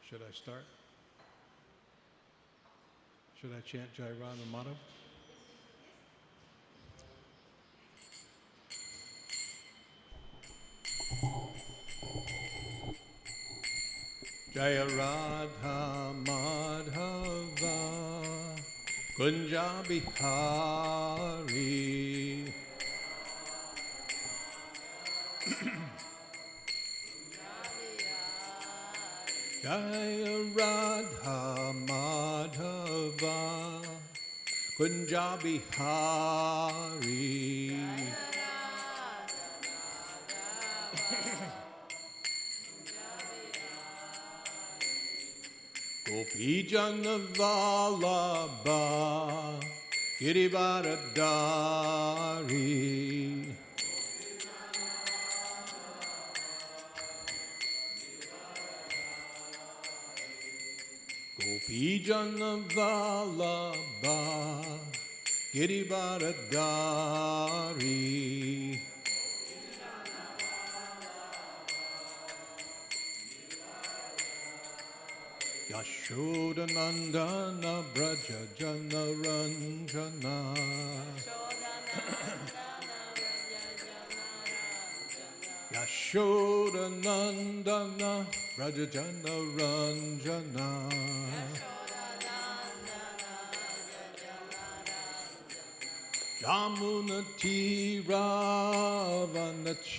Should I start? Should I chant Jairanamata? Jaya Radha Madhava Kunja Bihari Jaya Radha Madhava Kunja Bihari Gopi Jana Vallabha Girivaradari Gopi Jana Vallabha Girivaradari Yashodanandana Braja Jana Ranjana Yashodanandana Braja Jana Ranjana Yamuna Tira Vanachari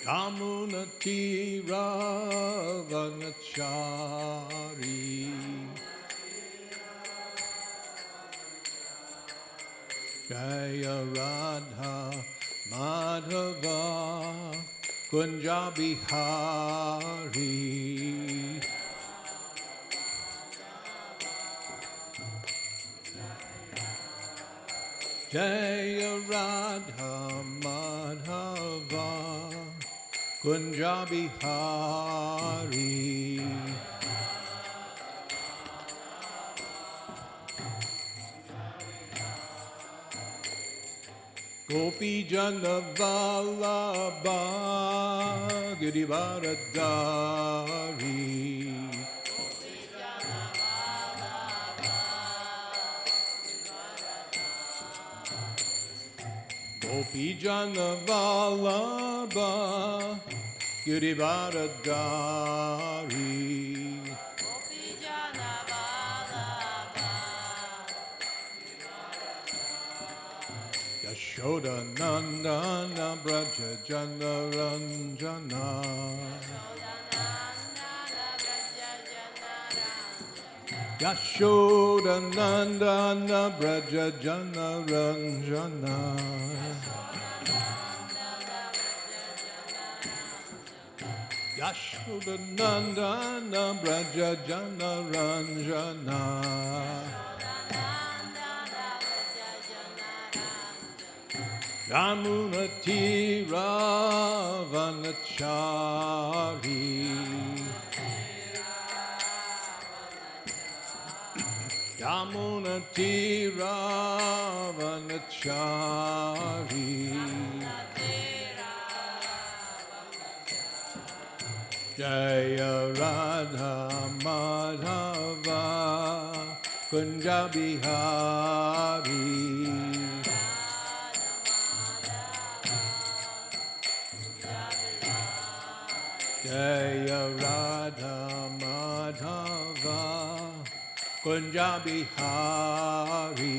Yamuna Tira Vanachari Jaya Radha Madhava Kunja Bihari Jaya Radha Madhava Kunja Bihari Gopi Jana Vallabha Girivaradari Gopi Jana Vallabha Girivaradari Yashoda Nandana Braja Jana Ranjana Yashoda Nandana Braja Jana Ranjana Yashodanandana Braja Jana Ranjana Yamuna Tira Vanachari Yamuna Tira Vanachari Jaya Radha Madhava Kunja Bihari Jaya Radha Madhava Kunja Bihari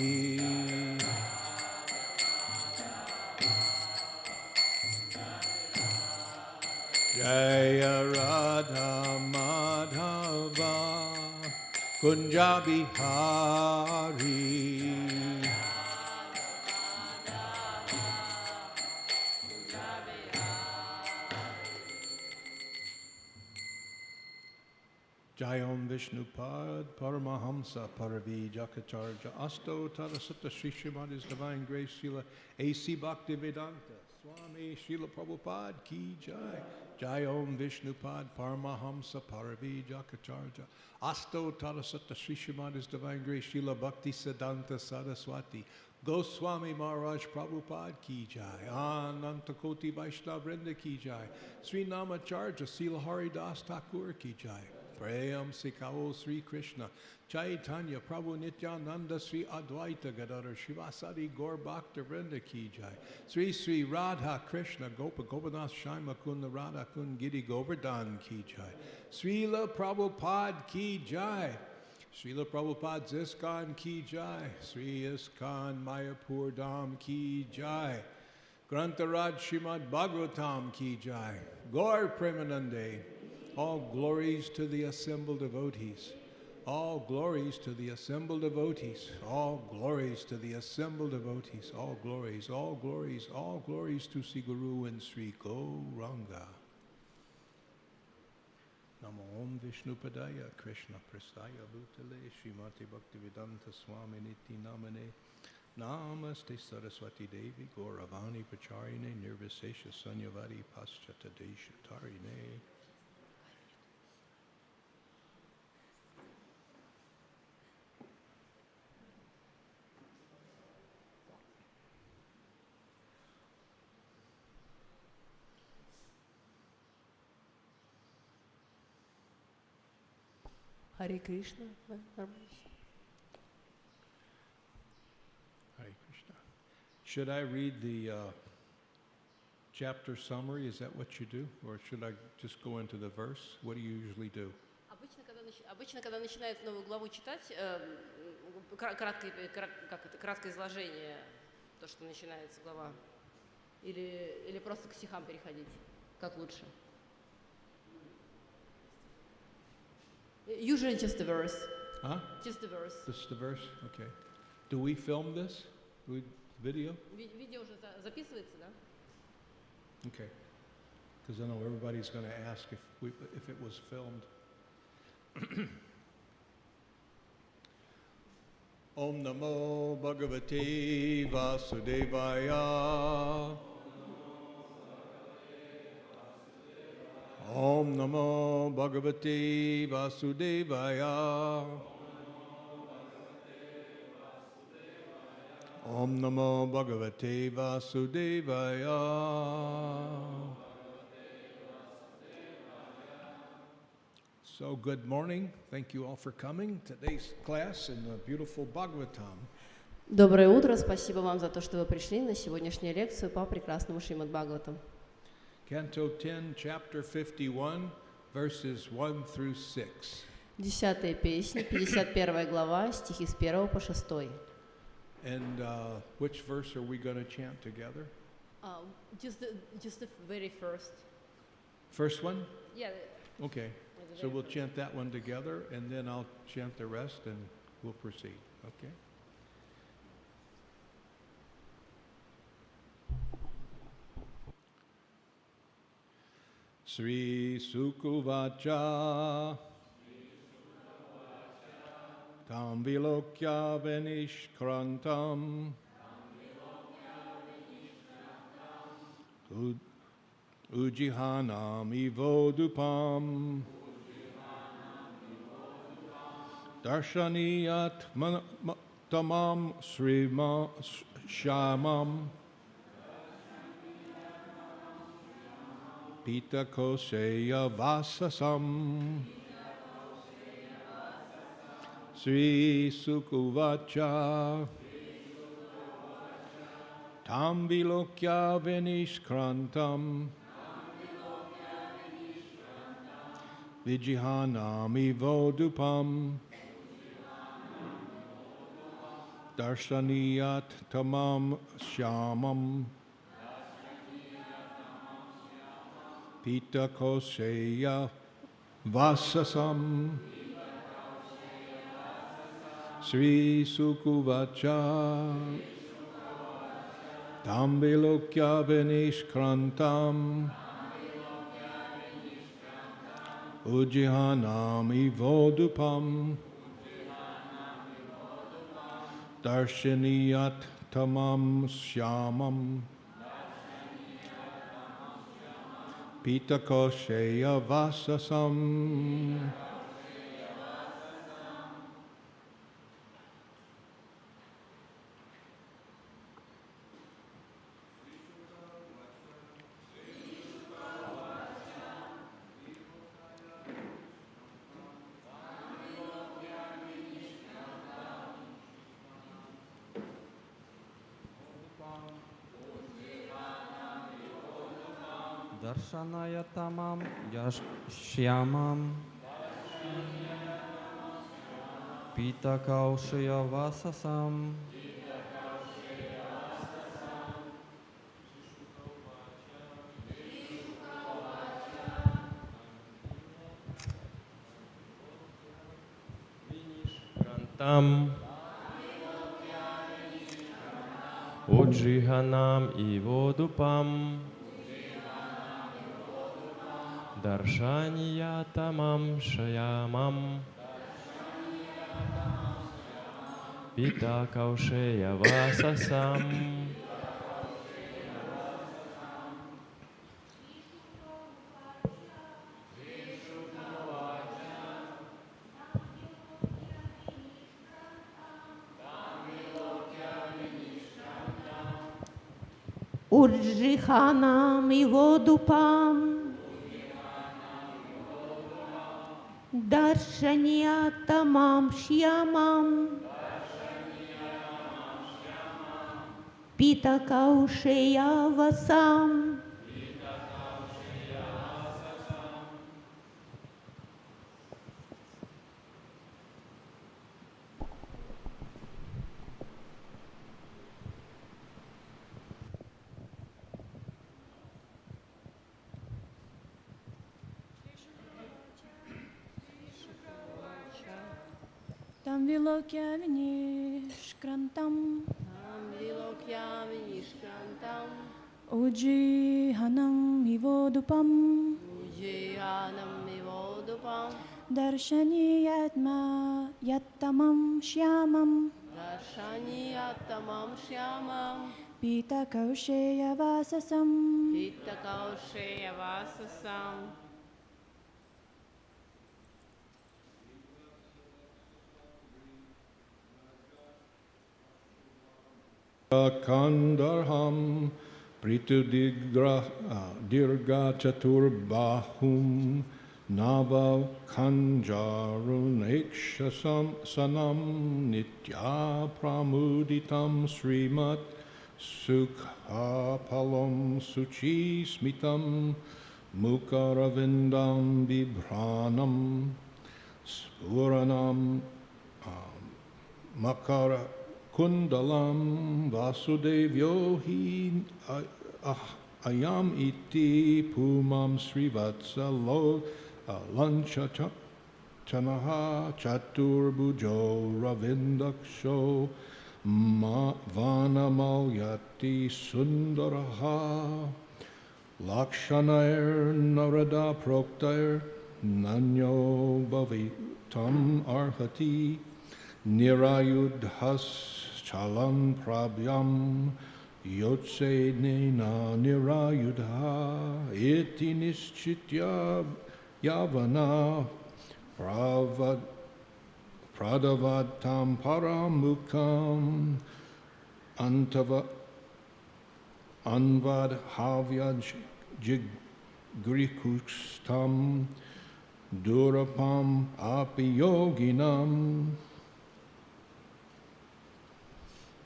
Jaya Radha Madhava Kunja Bihari Jayom Vishnupad Paramahamsa Paravi Jakacharja Asto Tarasata Sri Srimad Divine Grace Srila A.C. Bhaktivedanta Swami Srila Prabhupada Ki Jai Jayom Vishnupad Paramahamsa Paravi Jakacharja Asto Tarasata Sri Srimad Divine Grace Srila Bhakti Siddhanta Saraswati Goswami Maharaj Prabhupada ki jai, Ananta Koti Vaishnava Vrinda ki jai, Sri Namacharya Srila Haridas Thakur ki jai, Prayam Sikao Sri Krishna, Chaitanya Prabhu Nityananda Sri Advaita Gadadhar Shivasadi Gaur Bhakta Vrinda ki jai, Sri Sri Radha Krishna Gopa Gopinath Shaima Kunda Radha Kund Giri Govardhan ki jai, Srila Prabhupada ki jai, Srila Prabhupada's ISKCON ki jai, Sri ISKCON Mayapur Dham ki jai, Grantaraj Srimad Bhagavatam ki jai, Gaur Premanande, all glories to the assembled devotees, all glories to the assembled devotees, all glories to the assembled devotees, all glories, all glories, all glories to Sri Guru and Sri Gauranga. Namo Om Vishnupadaya Krishna Prastaya Bhutale Srimati Bhaktivedanta Swami Niti Namane Namaste Saraswati Devi Gauravani Pacharine Nirvisesha Sanyavadi Paschata Desha Tarine. Hare Krishna. Hare Krishna. Should I read the chapter summary? Is that what you do? Or should I just go into the verse? What do you usually do? Обычно, когда начинают новую главу читать, краткое изложение, то, что начинается глава, или просто к стихам переходить, как лучше? Usually just the verse. Huh? Just the verse. Just the verse? Okay. Do we film this? Video? Видео уже записывается, да? Okay. Because I know everybody's going to ask if it was filmed. Om Namo Bhagavate Vasudevaya. Om Namo Bhagavate Vasudevaya. Om Namo Bhagavate Vasudevaya. So good morning. Thank you all for coming. Today's class in the beautiful Bhagavatam. Доброе утро, спасибо вам за то, что вы пришли на сегодняшнюю лекцию по прекрасному Шримад Бхагаватам. Canto 10, chapter 51, verses 1 through 6. 10-я песня, 51 глава, стихи с 1 по 6. And which verse are we going to chant together? Just the very first. First one? Yeah. Okay. So we'll chant that one together, and then I'll chant the rest, and we'll proceed. Okay? Sri Sukuvacha Tam Vilokya Venishkrantam Ujihanam Ivodupam Darshaniyat Tamam Srima Shamam Pita Koseya Vasasam Sri Sukuvacha Tam Vilokya Venishkrantam Vijihanami Vodupam Darshaniyat Tamam Shamam Pita Koseya Vasasam Sri Sukuvacha Tam Vilokya Venishkrantam Ujihanami Vodupam Darshaniyat Tamam Shamam Pita Kosheya Vasasam. Darshanayattamam Yashyamam Pitakaushiya Vasasam Там Уджиганам и Водупам Даршаниятамам Шаямам Питакаушея Васасам Урджиханам и Водупам, Даршаниятамам Шьямам, Питакаушея Васам. Там вилокья винишкрантам, Уджиханам и Водупам, Даршаниятма Яттамам Шьямам, Питакаушея Васасам. Kandarham Pritudigra Dirga Chaturbahum Nava Kanjarun Ekshasam Sanam Nitya Pramuditam Srimat Sukhapalam Suchi Smitam Mukaravindam Vibranam Spuranam Makara Kundalam Vasudevyo hi ayam iti pumam srivatsalo lancha chanaha chaturbujo ravindaksho vanamalyati sundaraha lakshanair narada proktair nanyo bhavitam arhati nirayudhas Chalam prabhyam yotse nena nirayudha iti nischitya yavana pradavatam paramukam anvad havyaj jigrikustam durapam apiyoginam.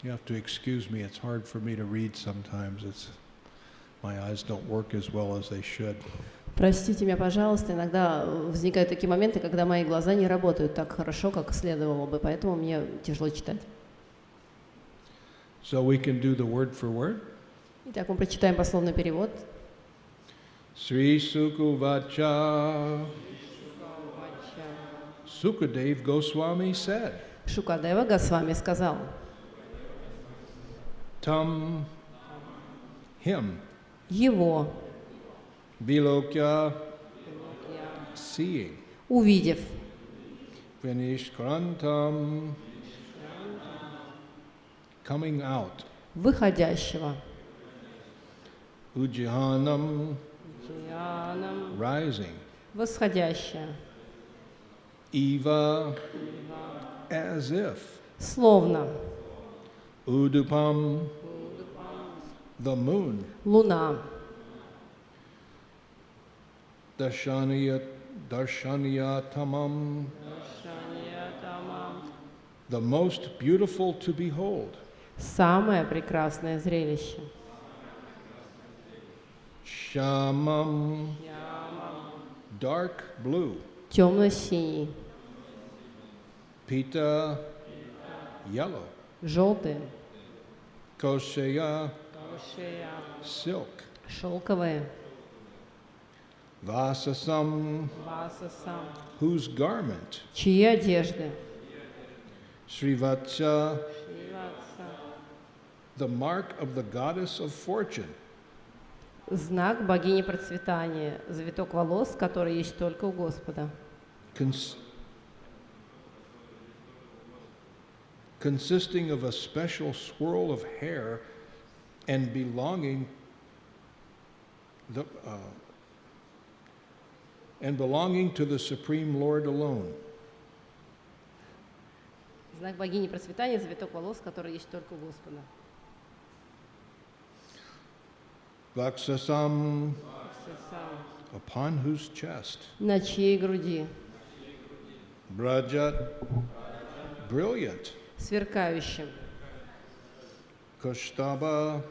You have to excuse me, it's hard for me to read sometimes. My eyes don't work as well as they should. Простите меня, пожалуйста, иногда возникают такие моменты, когда мои глаза не работают так хорошо, как следовало бы, поэтому мне тяжело читать. So we can do the word for word. Итак, мы прочитаем пословный перевод. Sri Sukuvacha Sukadev Goswami said. Шукадева Госвами сказал. Tam him. Его. Vilokya seeing. Увидев. Vinishkrantam coming out. Выходящего. Ujjihanam rising. Восходящее. Eva as if. Словно. Udupam the moon. Луна. Darshaniyatamam the most beautiful to behold. Самое прекрасное зрелище. Shamam, dark blue. Темно-синий. Pita, yellow. Желтые. Koshaya, silk. Шелковые. Vasasam, whose garment? Чьи одежды? Srivatsa, the mark of the goddess of fortune. Знак богини процветания. Завиток волос, который есть только у Господа. Consisting of a special swirl of hair and belonging to the Supreme Lord alone. Знак богини процветания, завиток волос, который есть только у Господа. Vaksasam, upon whose chest? На чьей груди? Brajat, brilliant. Сверкающим. Kashtaba,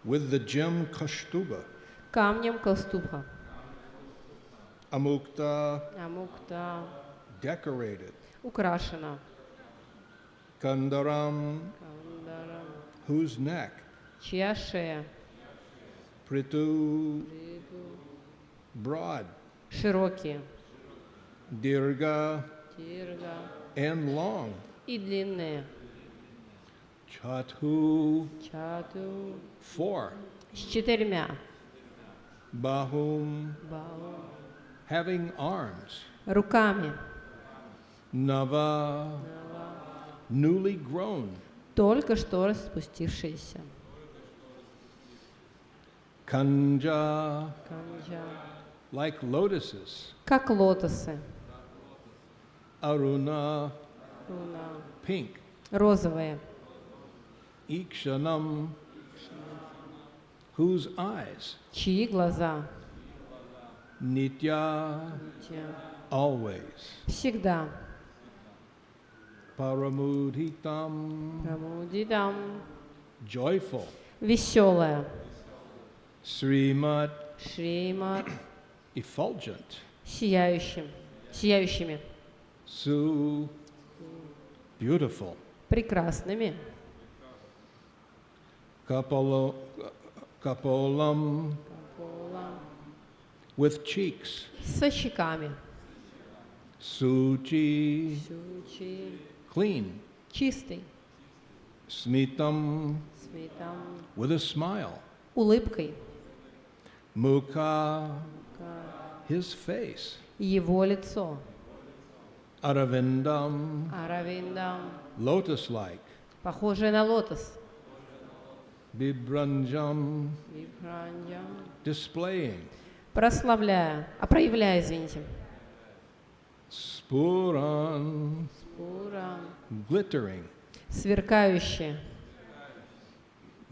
with the gem Kashtuba. Камнем Кастуба. Amukta, Амукта. decorated. Украшена. Kandaram, Кандарам. whose neck? Чья шея? Pritu, broad. Широкие. Dirga, Тирга. and long. И длинные. Chatu, Чату. 4. С 4. Bahum, Бау. having arms. Руками. Nava, newly grown. Только что распустившиеся. Kanja, Канджа. like lotuses. Как лотосы. Aruna, Руна. pink. Розовые. Ikshanam, whose eyes? Чьи глаза? Nitya, Те. always. Всегда. Paramudhitam, Прамудидам. joyful. Веселая. Srimat, Шримат. effulgent. Сияющим. Сияющими. Su, beautiful. Прекрасными. Kapolam, Пола. with cheeks. Со щеками. Suchi, Сючи. clean. Чистый. Smitam, Сметам. with a smile. Улыбкой. Mukha, his face. Его лицо. Aravindam, Аравиндам. lotus-like. Похожее на лотос. Bibranjam, Вибранджам. displaying. Прославляя. Проявляя, извините. Spuran, Пура. glittering. Сверкающее.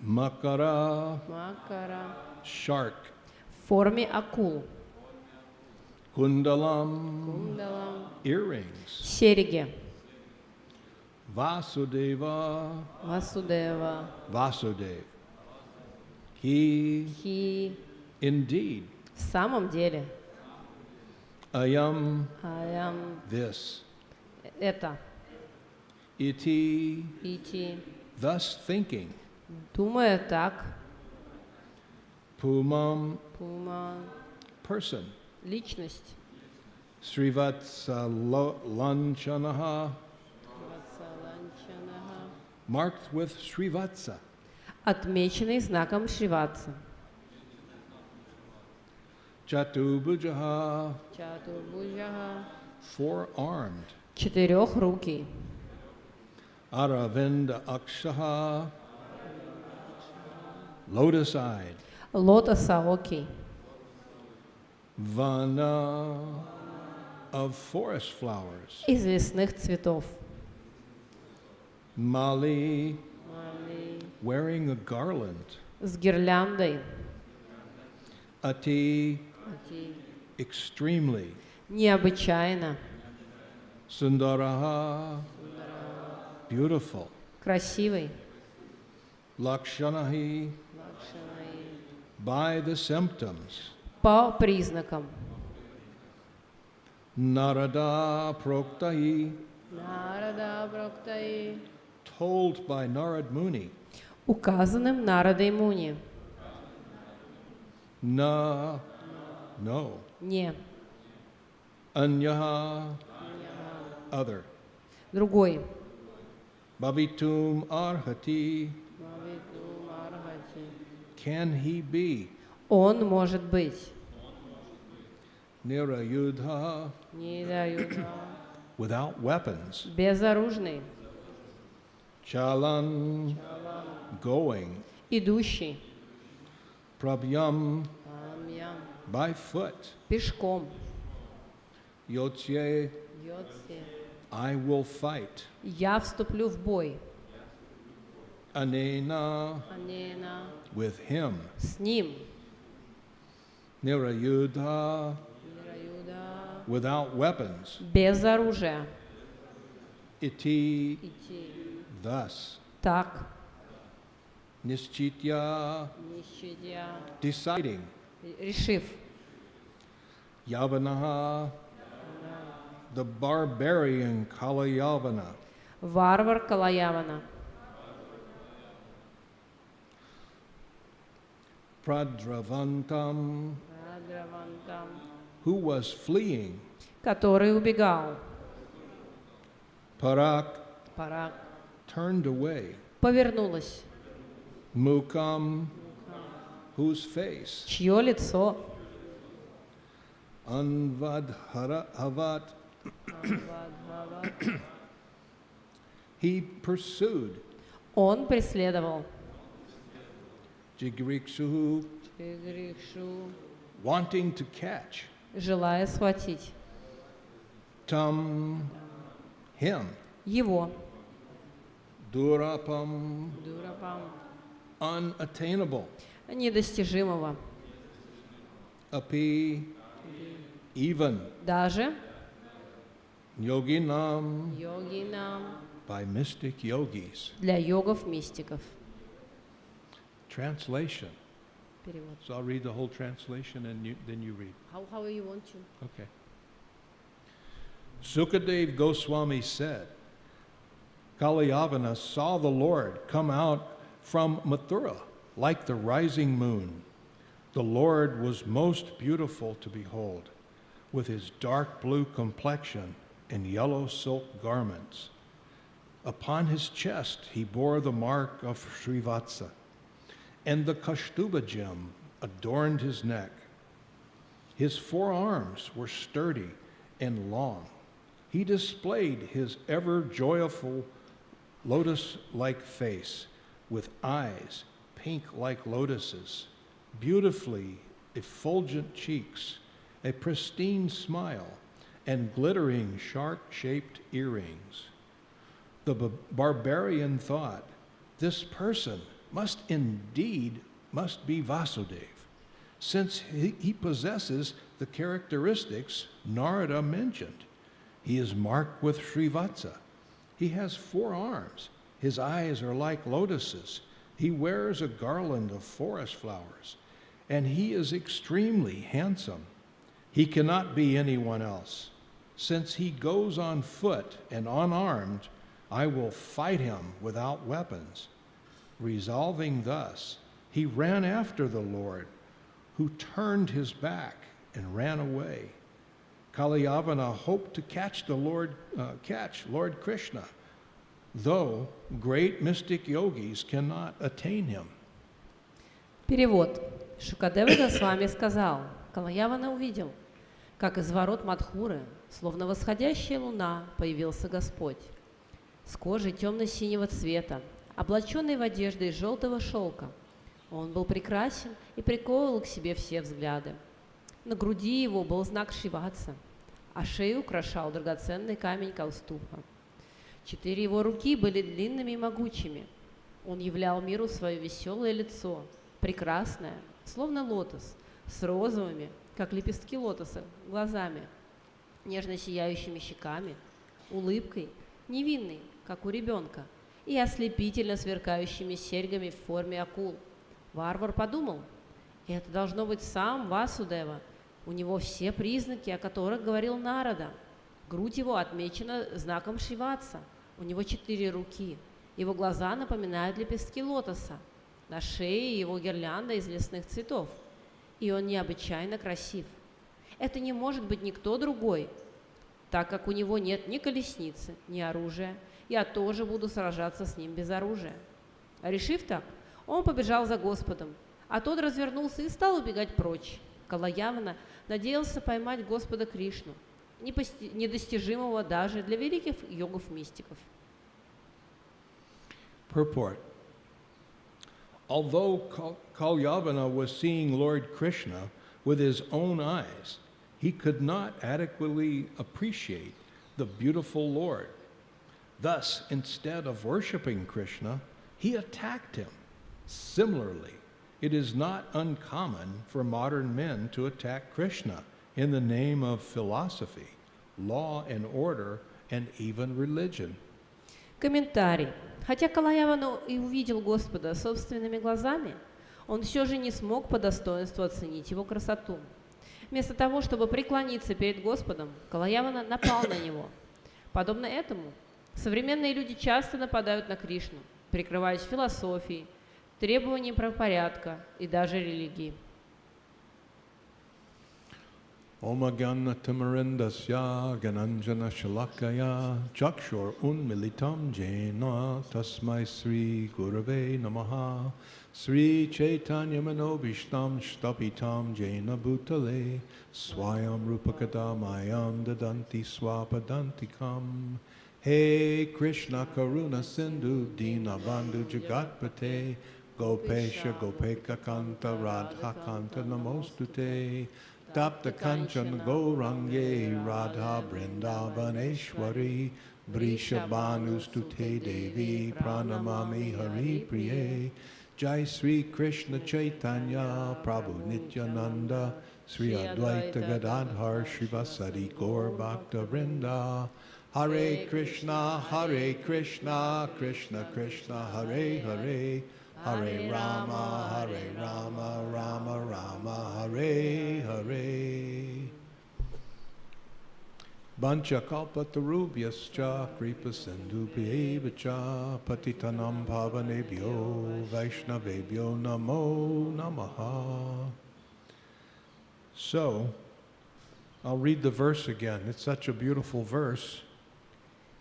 Makara, Макара. shark. В форме акул. Kundalam, Кундалам. earrings. Сереги. Vasudeva, Васудева. Vasudev. He, Хи. indeed, В самом деле. ayam, Аям. this. Это. Iti, Ити. thus thinking. Думая так. Pumam, Пума. person. Личность. Srivatsa lanchanaha, Ватсаланчанаха. marked with Srivatsa. Отмеченный знаком Шриватса. Chatubhujaha, Чатурбуджаха. four-armed. Четырехрукий. Aravinda akshaha, lotus-eyed. Лотосоокий. Vana of forest flowers. Из лесных цветов. Mali, Мали. wearing a garland. С гирляндой. Ati, Ати. extremely. Необычайно. Sundaraha, beautiful. Красивый. Lakshanahi, Лакшанаи. by the symptoms. по признакам. Narada Proktai, Нарада Брохтаи, told by Narad Muni, указанным Нарадой Муни. no, Не, anyaha, other, другой. bhavitum arhati, can he be, Он может быть. nirayudha, Нидаюдха, without weapons, безоружный, chalan, going, идущий, prabhyam, амьям, by foot, пешком. yotye, Йотси. I will fight, Я вступлю в бой. anena, Анена, with him, с ним. nirayudha, Нираюда, without weapons, без оружия. iti, Идти. thus, Так, nischitya, не щадя, deciding, решив. yavanaha, the barbarian Kalayavana, Варвар Калаявана. pradravantam, Радравантам, who was fleeing, который убегал. parak, Парак turned away, повернулась. mukam, whose face, Чье лицо? anvadhavat, he pursued, Он преследовал. jigriksuhu, wanting to catch, Желая схватить. tam, him, Его. durapam, Дурапам. unattainable, Недостижимого. api, even, Даже yoginam, йогинам. by mystic yogis. Для йогов-мистиков. Translation. Перевод. So I'll read the whole translation and then you read. How you want to? Okay. Sukadev Goswami said, Kalyavana saw the Lord come out from Mathura like the rising moon. The Lord was most beautiful to behold, with his dark blue complexion and yellow silk garments. Upon his chest he bore the mark of Srivatsa, and the Kashtuba gem adorned his neck. His forearms were sturdy and long. He displayed his ever joyful lotus-like face with eyes pink like lotuses, beautifully effulgent cheeks, a pristine smile, and glittering shark-shaped earrings. The barbarian thought, this person must be Vasudev, since he possesses the characteristics Narada mentioned. He is marked with Srivatsa. He has 4 arms. His eyes are like lotuses. He wears a garland of forest flowers, and he is extremely handsome. He cannot be anyone else. Since he goes on foot and unarmed, I will fight him without weapons. Resolving thus, he ran after the Lord, who turned his back and ran away. Kalyavana hoped to catch Lord Krishna, though great mystic yogis cannot attain him. Перевод. Шукадева Госвами сказал, Калаявана увидел, как из ворот Мадхуры, словно восходящая луна, появился Господь, с кожей темно-синего цвета, облаченный в одежды из желтого шелка. Он был прекрасен и приковывал к себе все взгляды. На груди его был знак Шриватса, а шею украшал драгоценный камень Кауступа. 4 его руки были длинными и могучими. Он являл миру свое веселое лицо, прекрасное, словно лотос, с розовыми, как лепестки лотоса, глазами, нежно сияющими щеками, улыбкой, невинной, как у ребенка, и ослепительно сверкающими серьгами в форме акул. Варвар подумал, И это должно быть сам Васудева. У него все признаки, о которых говорил Нарада. Грудь его отмечена знаком Шриватса. У него 4 руки. Его глаза напоминают лепестки лотоса. На шее его гирлянда из лесных цветов. И он необычайно красив. Это не может быть никто другой, так как у него нет ни колесницы, ни оружия. Я тоже буду сражаться с ним без оружия. Решив так, он побежал за Господом, а тот развернулся и стал убегать прочь. Калаявана надеялся поймать Господа Кришну, недостижимого даже для великих йогов-мистиков. Purport. Although Kalyavana was seeing Lord Krishna with his own eyes, he could not adequately appreciate the beautiful Lord. Thus, instead of worshiping Krishna, he attacked him. Similarly, it is not uncommon for modern men to attack Krishna in the name of philosophy, law and order, and even religion. Комментарий. Хотя Калаявана и увидел Господа собственными глазами, он все же не смог по достоинству оценить его красоту. Вместо того, чтобы преклониться перед Господом, Калаявана напал на него. Подобно этому, современные люди часто нападают на Кришну, прикрываясь философией, требованием правопорядка и даже религией. Om Agyanna Timarindasya Gananjana Shalakaya Chakshur Unmilitam Jena Tasmai Sri Gurave Namaha Sri Chaitanya Manobishtam Shtapitam Jena Bhutale Swayam Rupakada Mayam Dadanti Swapadantikam He Krishna Karuna Sindhu Dina Bandhu Jagatpate Gopesha Gopeka Kanta Radha Kanta Namostute Tapta Kanchan Gaurange Radha Brindavaneshwari Brishabhanustute Devi Pranamami Hari Priye Jai Sri Krishna Chaitanya Prabhu Nityananda Sri Advaita Gadadhar Srivasadi Gaur Bhakta Vrinda Hare Krishna Krishna Krishna Hare Hare Hare Rama, Rama Rama, Hare Hare. Bancha kalpatarubhyascha kripa sindhubhyevacha patitanam pavanebhyo vaishnavebhyo namo namaha. So, I'll read the verse again. It's such a beautiful verse.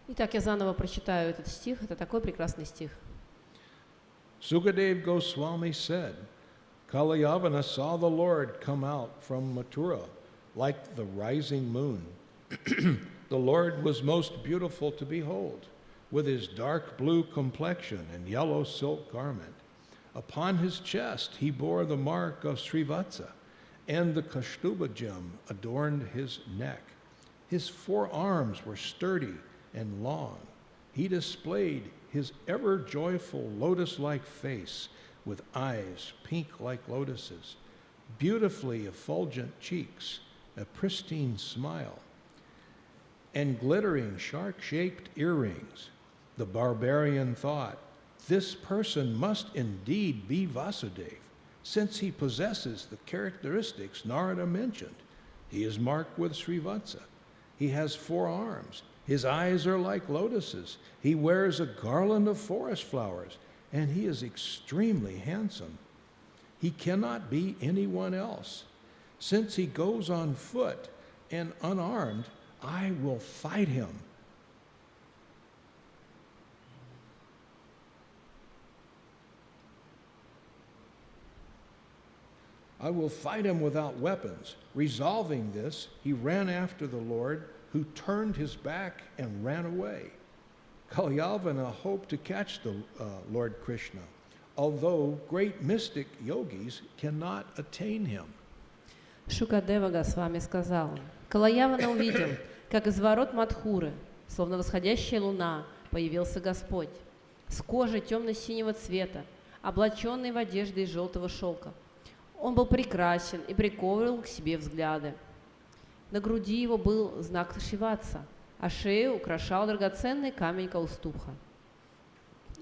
Итак, я заново прочитаю этот стих. Это такой прекрасный стих. Sukadev Goswami said, Kalayavana saw the Lord come out from Mathura like the rising moon. The Lord was most beautiful to behold, with his dark blue complexion and yellow silk garment. Upon his chest he bore the mark of Srivatsa, and the Kaustuba gem adorned his neck. His forearms were sturdy and long. He displayed his ever-joyful lotus-like face with eyes pink like lotuses, beautifully effulgent cheeks, a pristine smile, and glittering shark-shaped earrings. The barbarian thought, this person must indeed be Vasudeva, since he possesses the characteristics Narada mentioned. He is marked with Srivatsa. He has 4 arms. His eyes are like lotuses. He wears a garland of forest flowers, and he is extremely handsome. He cannot be anyone else. Since he goes on foot and unarmed, I will fight him. I will fight him without weapons. Resolving this, he ran after the Lord, who turned his back and ran away. Kalyavana hoped to catch the Lord Krishna, although great mystic yogis cannot attain him. Шукадева Госвами сказал, Калаявана увидел, как из ворот Мадхуры, словно восходящая луна, появился Господь, с кожей темно-синего цвета, облаченный в одежды из желтого шелка. Он был прекрасен и приковывал к себе взгляды. На груди его был знак Шиватса, а шею украшал драгоценный камень Каустубха.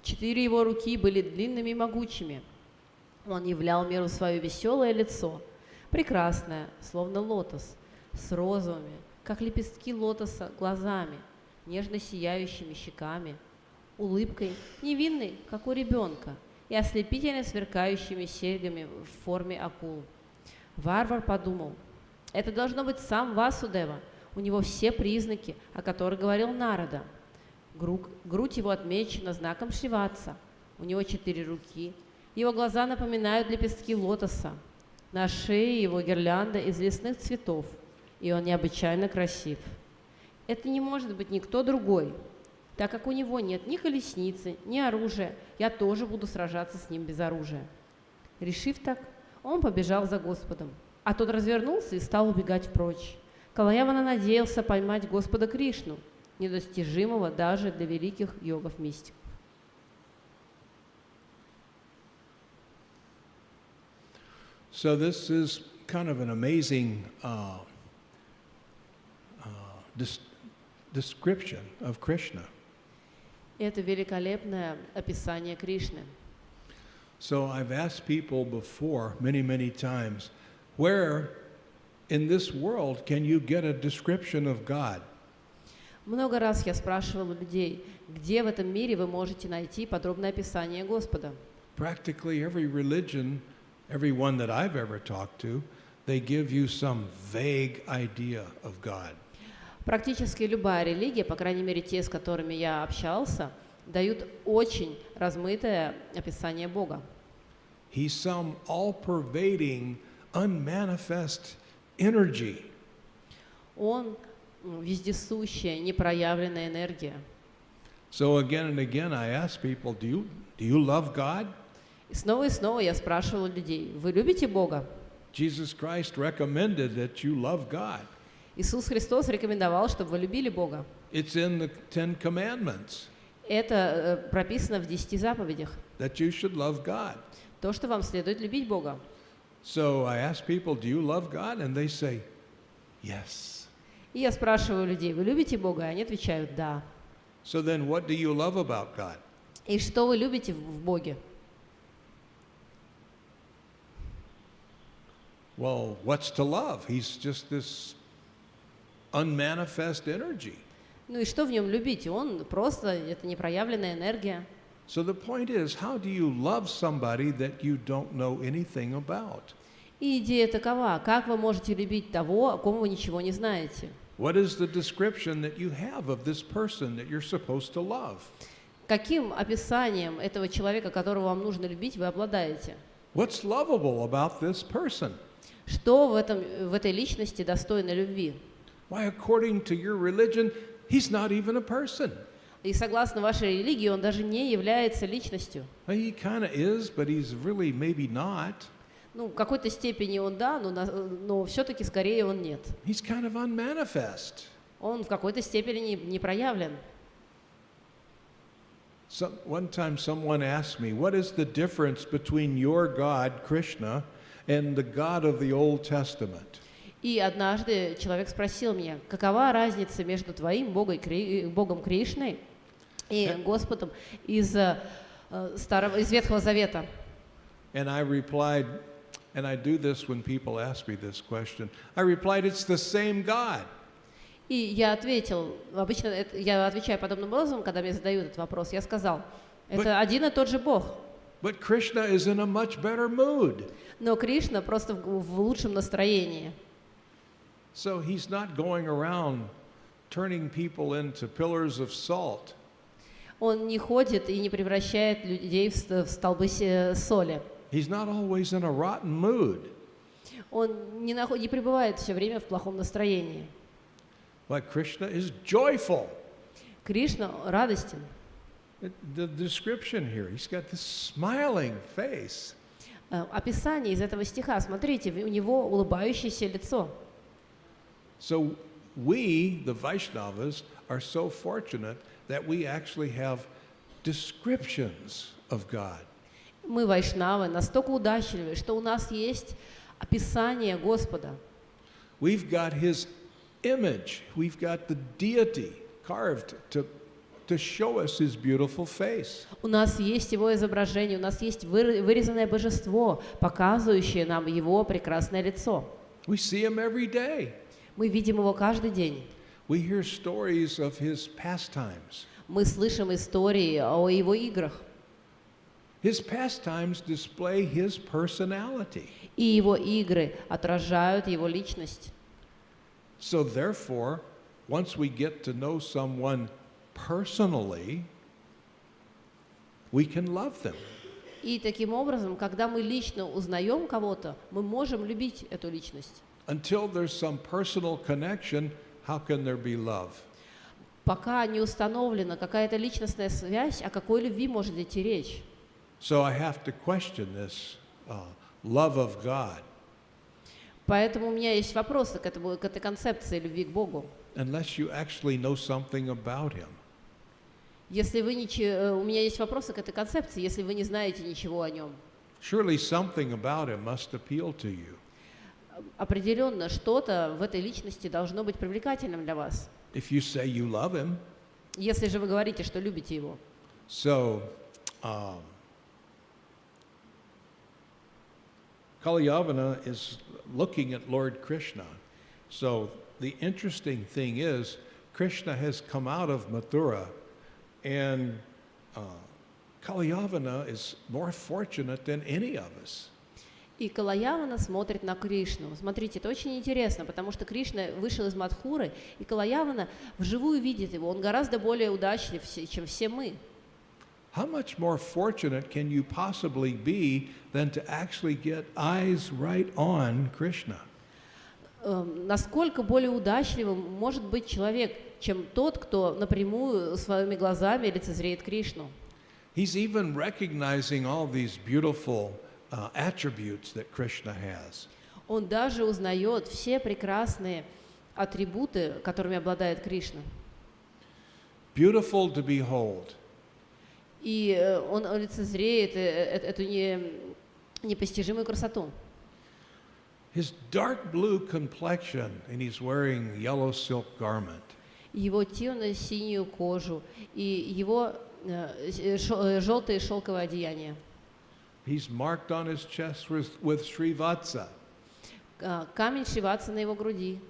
4 его руки были длинными и могучими. Он являл миру свое веселое лицо, прекрасное, словно лотос, с розовыми, как лепестки лотоса, глазами, нежно сияющими щеками, улыбкой, невинной, как у ребенка, и ослепительно сверкающими серьгами в форме акул. Варвар подумал, это должно быть сам Васудева, у него все признаки, о которых говорил Нарада. Грудь его отмечена знаком Шриватса, у него 4 руки, его глаза напоминают лепестки лотоса, на шее его гирлянда из лесных цветов, и он необычайно красив. Это не может быть никто другой. Так как у него нет ни колесницы, ни оружия, я тоже буду сражаться с ним без оружия. Решив так, он побежал за Господом, а тот развернулся и стал убегать прочь. Калаявана надеялся поймать Господа Кришну, недостижимого даже для великих йогов-мистиков. So this is kind of an amazing description of Krishna. Это великолепное описание Кришны. So I've asked people before, many times, where in this world can you get a description of God? Много раз я спрашивала людей, где в этом мире вы можете найти подробное описание Господа. Practically every religion, everyone that I've ever talked to, they give you some vague idea of God. Практически любая религия, по крайней мере те, с которыми я общался, дают очень размытое описание Бога. He's some all-pervading, unmanifest energy. Он вездесущая, непроявленная энергия. So again and again I ask people, do you love God? И снова я спрашивала людей, вы любите Бога? Jesus Christ recommended that you love God. Иисус Христос рекомендовал, чтобы вы любили Бога. It's in the 10 commandments Это прописано в 10 заповедях. that you should love God. То, что вам следует любить Бога. So I ask people, do you love God? And they say, yes. И я спрашиваю людей, вы любите Бога? И они отвечают, да. So then what do you love about God? И что вы любите в Боге? Well, what's to love? He's just this unmanifest energy. Ну и что в нем любить? Он просто, это непроявленная энергия. So the point is, how do you love somebody that you don't know anything about? И идея такова, как вы можете любить того, о ком вы ничего не знаете? What is the description that you have of this person that you're supposed to love? Каким описанием этого человека, которого вам нужно любить, вы обладаете? What's lovable about this person? Что в этой личности достойно любви? Why, according to your religion, he's not even a person. И согласно вашей религии, он даже не является личностью. Well, he kind of is, but he's really maybe not. Ну, в какой-то степени он да, но все-таки скорее он нет. He's kind of unmanifest. Он в какой-то степени не проявлен. One time someone asked me, what is the difference between your God, Krishna, and the God of the Old Testament? И однажды человек спросил меня, какова разница между твоим Богом Кришной и Господом из Ветхого Завета? And I replied, and I do this when people ask me this question, I replied, it's the same God. И я ответил, обычно я отвечаю подобным образом, когда мне задают этот вопрос, я сказал, это один и тот же Бог. But Krishna is in a much better mood. Но Кришна просто в лучшем настроении. So he's not going around turning people into pillars of salt. Он не ходит и не превращает людей в столбы соли. He's not always in a rotten mood. Он не пребывает все время в плохом настроении. But Krishna is joyful. Кришна радостен. The description here, he's got this smiling face. Описание из этого стиха, смотрите, у него улыбающееся лицо. So we, the Vaishnavas, are so fortunate that we actually have descriptions of God. Мы, вайшнавы, настолько удачливы, что у нас есть описание Господа. We've got His image. We've got the deity carved to to show us his beautiful face. У нас есть его изображение, у нас есть вырезанное божество, показывающее нам его прекрасное лицо. We see him every day. Мы видим его каждый день. We hear stories of his pastimes. Мы слышим истории о его играх. His pastimes display his personality. И его игры отражают его личность. So therefore, once we get to know someone personally, we can love them. И таким образом, когда мы лично узнаем кого-то, мы можем любить эту личность. Until there's some personal connection, how can there be love? Пока не установлена какая-то личностная связь, о какой любви может идти речь? So I have to question this love of God. Поэтому у меня есть вопросы к этой концепции любви к Богу. Unless you actually know something about him. Если вы у меня есть вопросы к этой концепции, если вы не знаете ничего о нем. Surely something about him must appeal to you. Определенно, что-то в этой личности должно быть привлекательным для вас. If you say you love him. Если же вы говорите, что любите его. So, Kalyavana is looking at Lord Krishna. So the interesting thing is, Krishna has come out of Mathura, and Kalyavana is more fortunate than any of us. И Калаявана смотрит на Кришну. Смотрите, это очень интересно, потому что Кришна вышел из Мадхуры, и Калаявана вживую видит его. Он гораздо более удачлив, чем все мы. How much more fortunate can you possibly be than to actually get eyes right on Krishna? Насколько более удачливым может быть человек, чем тот, кто напрямую своими глазами лицезреет Кришну? He's even recognizing all these beautiful attributes that Krishna has. Он даже узнает все прекрасные атрибуты, которыми обладает Кришна. Beautiful to behold. И он лицезреет эту непостижимую красоту. His dark blue complexion, and he's wearing yellow silk garment. Его темно-синюю кожу и его желтые шелковые одеяния. He's marked on his chest with Srivatsa. Камень Шриватса на его груди.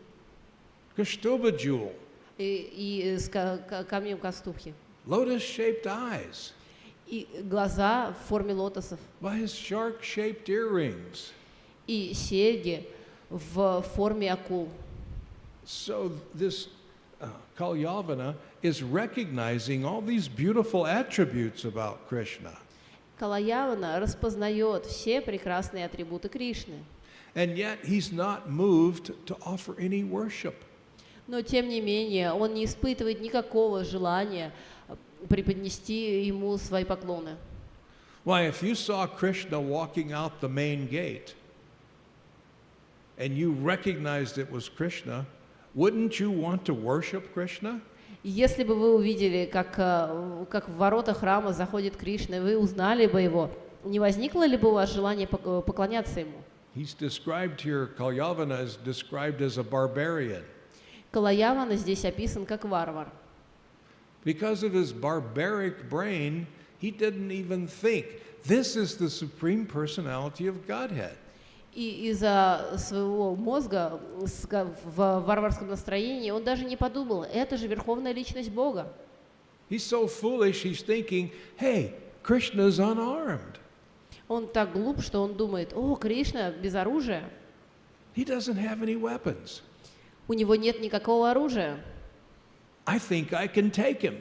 Kashtuba jewel. И с камнем Кастубхи. Lotus-shaped eyes. И глаза в форме лотосов. By his shark-shaped earrings. И серьги в форме акул. So this Kalyavana is recognizing all these beautiful attributes about Krishna. Калаявана распознает все прекрасные атрибуты Кришны. And yet he's not moved to offer any worship. Но тем не менее он не испытывает никакого желания преподнести ему свои поклоны. Why, if you saw Krishna walking out the main gate and you recognized it was Krishna, wouldn't you want to worship Krishna? Если бы вы увидели, как в ворота храма заходит Кришна, и вы узнали бы его, не возникло ли бы у вас желание поклоняться ему? He's described here, Kalyavana is described as a barbarian. Калаявана здесь описан как варвар. Because of his barbaric brain, he didn't even think, this is the supreme personality of Godhead. И из-за своего мозга в варварском настроении он даже не подумал, это же верховная личность Бога. He's so foolish, he's thinking, hey, Krishna's unarmed. Он так глуп, что он думает, о, Кришна без оружия. He doesn't have any weapons. У него нет никакого оружия. I think I can take him.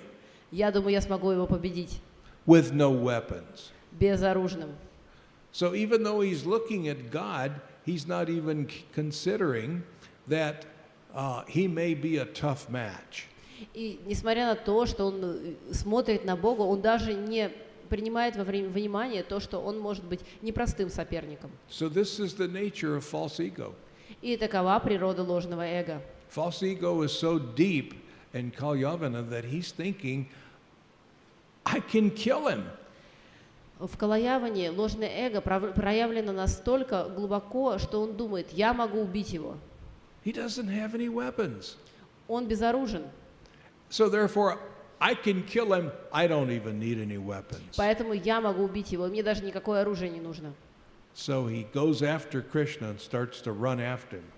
Я думаю, я смогу его победить. With no weapons. Безоружным. So even though he's looking at God, he's not even considering that he may be a tough match. И несмотря на то, что он смотрит на Бога, он даже не принимает во внимание то, что он может быть непростым соперником. So this is the nature of false ego. И такова природа ложного эго. False ego is so deep in Kalyavana that he's thinking, I can kill him. В Калаяване ложное эго проявлено настолько глубоко, что он думает, я могу убить его. He doesn't have any weapons. Он безоружен. So therefore, I can kill him. I don't even need any weapons. Поэтому я могу убить его, и мне даже никакое оружие не нужно. So he goes after Krishna and starts to run after him.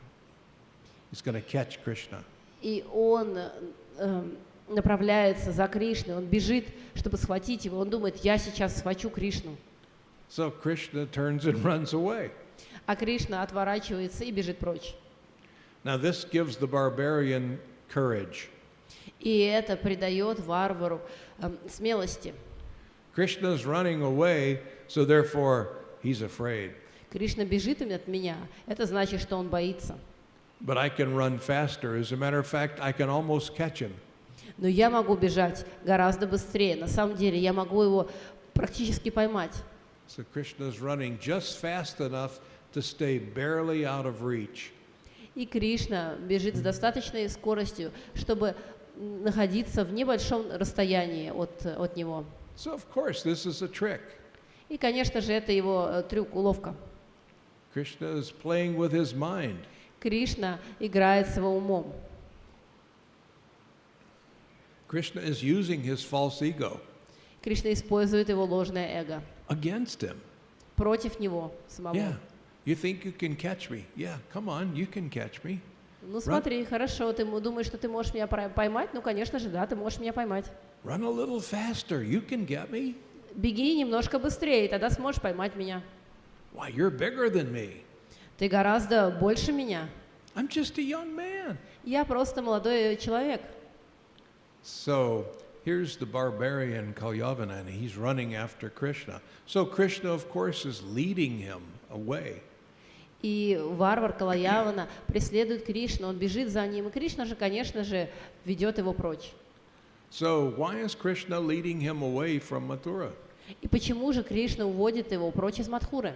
He's going to catch Krishna. И он направляется за Кришной, он бежит, чтобы схватить его. Он думает, я сейчас схвачу Кришну. So Krishna turns and runs away. А Кришна отворачивается и бежит прочь. Now this gives the barbarian courage. И это придает варвару смелости. Krishna's running away, so therefore he's afraid. Кришна бежит от меня, это значит, что он боится. But I can run faster. As a matter of fact, I can almost catch him. Но я могу бежать гораздо быстрее. На самом деле, я могу его практически поймать. So Krishna's running just fast enough to stay barely out of reach. И Кришна бежит с достаточной скоростью, чтобы находиться в небольшом расстоянии от него. So of course this is a trick. И, конечно же, это его трюк, уловка. Krishna is playing with his mind. Кришна играет с его умом. Krishna is using his false ego Кришна использует его ложное эго against him. против него самого. Yeah. You think you can catch me? Yeah, come on, you can catch me. Ну смотри, хорошо, ты думаешь, что ты можешь меня поймать? Ну, конечно же, да, ты можешь меня поймать. Run a little faster, you can get me. Беги немножко быстрее, и тогда сможешь поймать меня. Why, you're bigger than me. Ты гораздо больше меня. I'm just a young man. Я просто молодой человек. So here's the barbarian Kalyavana, and he's running after Krishna. So Krishna, of course, is leading him away. И варвар Калаявана преследует Кришну, он бежит за ним, и Кришна же, конечно же, ведет его прочь. So why is Krishna leading him away from Mathura? И почему же Кришна уводит его прочь из Мадхуры?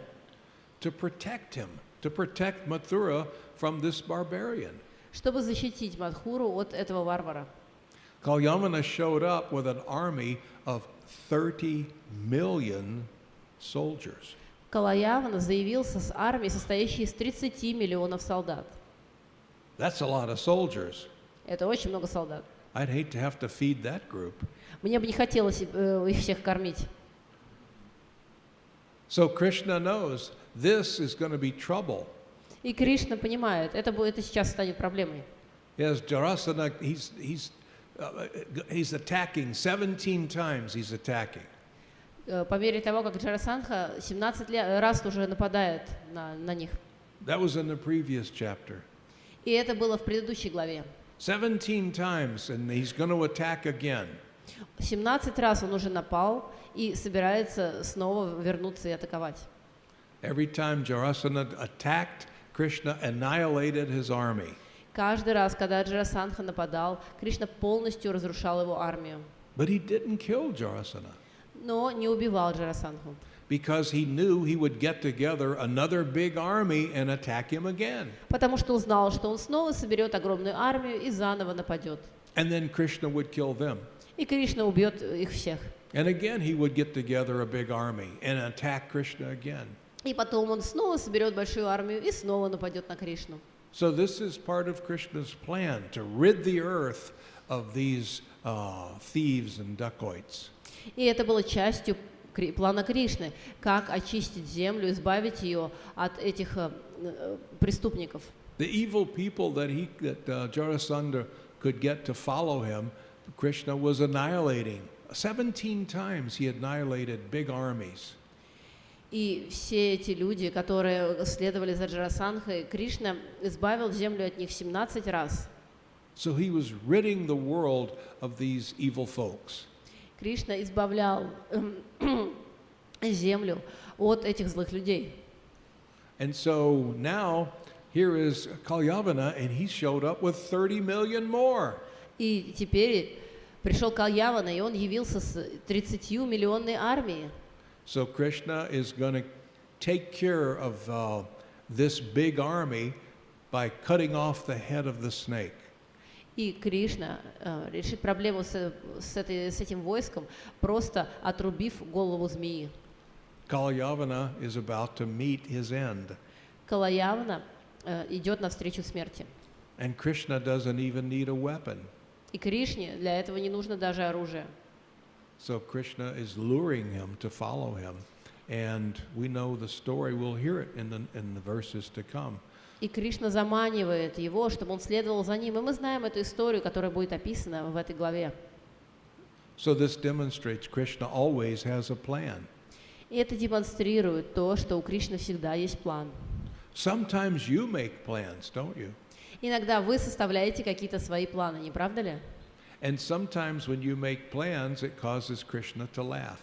To protect him, to protect Mathura from this barbarian. Чтобы защитить Мадхуру от этого варвара. Kalyavana showed up with an army of 30 million soldiers. Калаявана заявился с армией, состоящей из 30 миллионов солдат. That's a lot of soldiers. Это очень много солдат. I'd hate to have to feed that group. Мне бы не хотелось их всех кормить. So Krishna knows this is going to be trouble. И Кришна понимает, это сейчас станет проблемой. Yes, Jarasandha, he's attacking 17 times. He's attacking. По мере того, как Джарасандха 17 раз уже нападает на них. That was in the previous chapter. И это было в предыдущей главе. 17 times, and he's going to attack again. 17 раз он уже напал и собирается снова вернуться и атаковать. Every time Jarasandha attacked, Krishna annihilated his army. Каждый раз, когда Джарасандха нападал, Кришна полностью разрушал его армию. But he didn't kill Jarasandha. Но не убивал Джарасандху. Because he knew he would get together another big army and attack him again. Потому что он знал, что он снова соберет огромную армию и заново нападет. And then Krishna would kill them. И Кришна убьет их всех. And again he would get together a big army and attack Krishna again. И потом он снова соберет большую армию и снова нападет на Кришну. So this is part of Krishna's plan to rid the earth of these thieves and dacoits. И это было частью плана Кришны, как очистить землю, избавить ее от этих преступников. The evil people that Jarasandha could get to follow him, Krishna was annihilating. 17 times he annihilated big armies. И все эти люди, которые следовали за Джарасандхой, Кришна избавил землю от них 17 раз. So he was ridding the world of these evil folks. Кришна избавлял землю от этих злых людей. And so now here is Kalyavana, and he showed up with 30 million more. И теперь пришел Кальявана, и он явился с 30-миллионной армией. So Krishna is going to take care of this big army by cutting off the head of the snake. И Кришна решит проблему с этим войском, просто отрубив голову змеи. Kalyavana is about to meet his end. Калаявана идет навстречу смерти. And Krishna doesn't even need a weapon. И Кришне для этого не нужно даже оружие. So Krishna is luring him to follow him. And we know the story, we'll hear it in the verses to come. И Кришна заманивает его, чтобы он следовал за ним. И мы знаем эту историю, которая будет описана в этой главе. So this demonstrates Krishna always has a plan. И это демонстрирует то, что у Кришны всегда есть план. Sometimes you make plans, don't you? Иногда вы составляете какие-то свои планы, не правда ли? And sometimes when you make plans, it causes Krishna to laugh.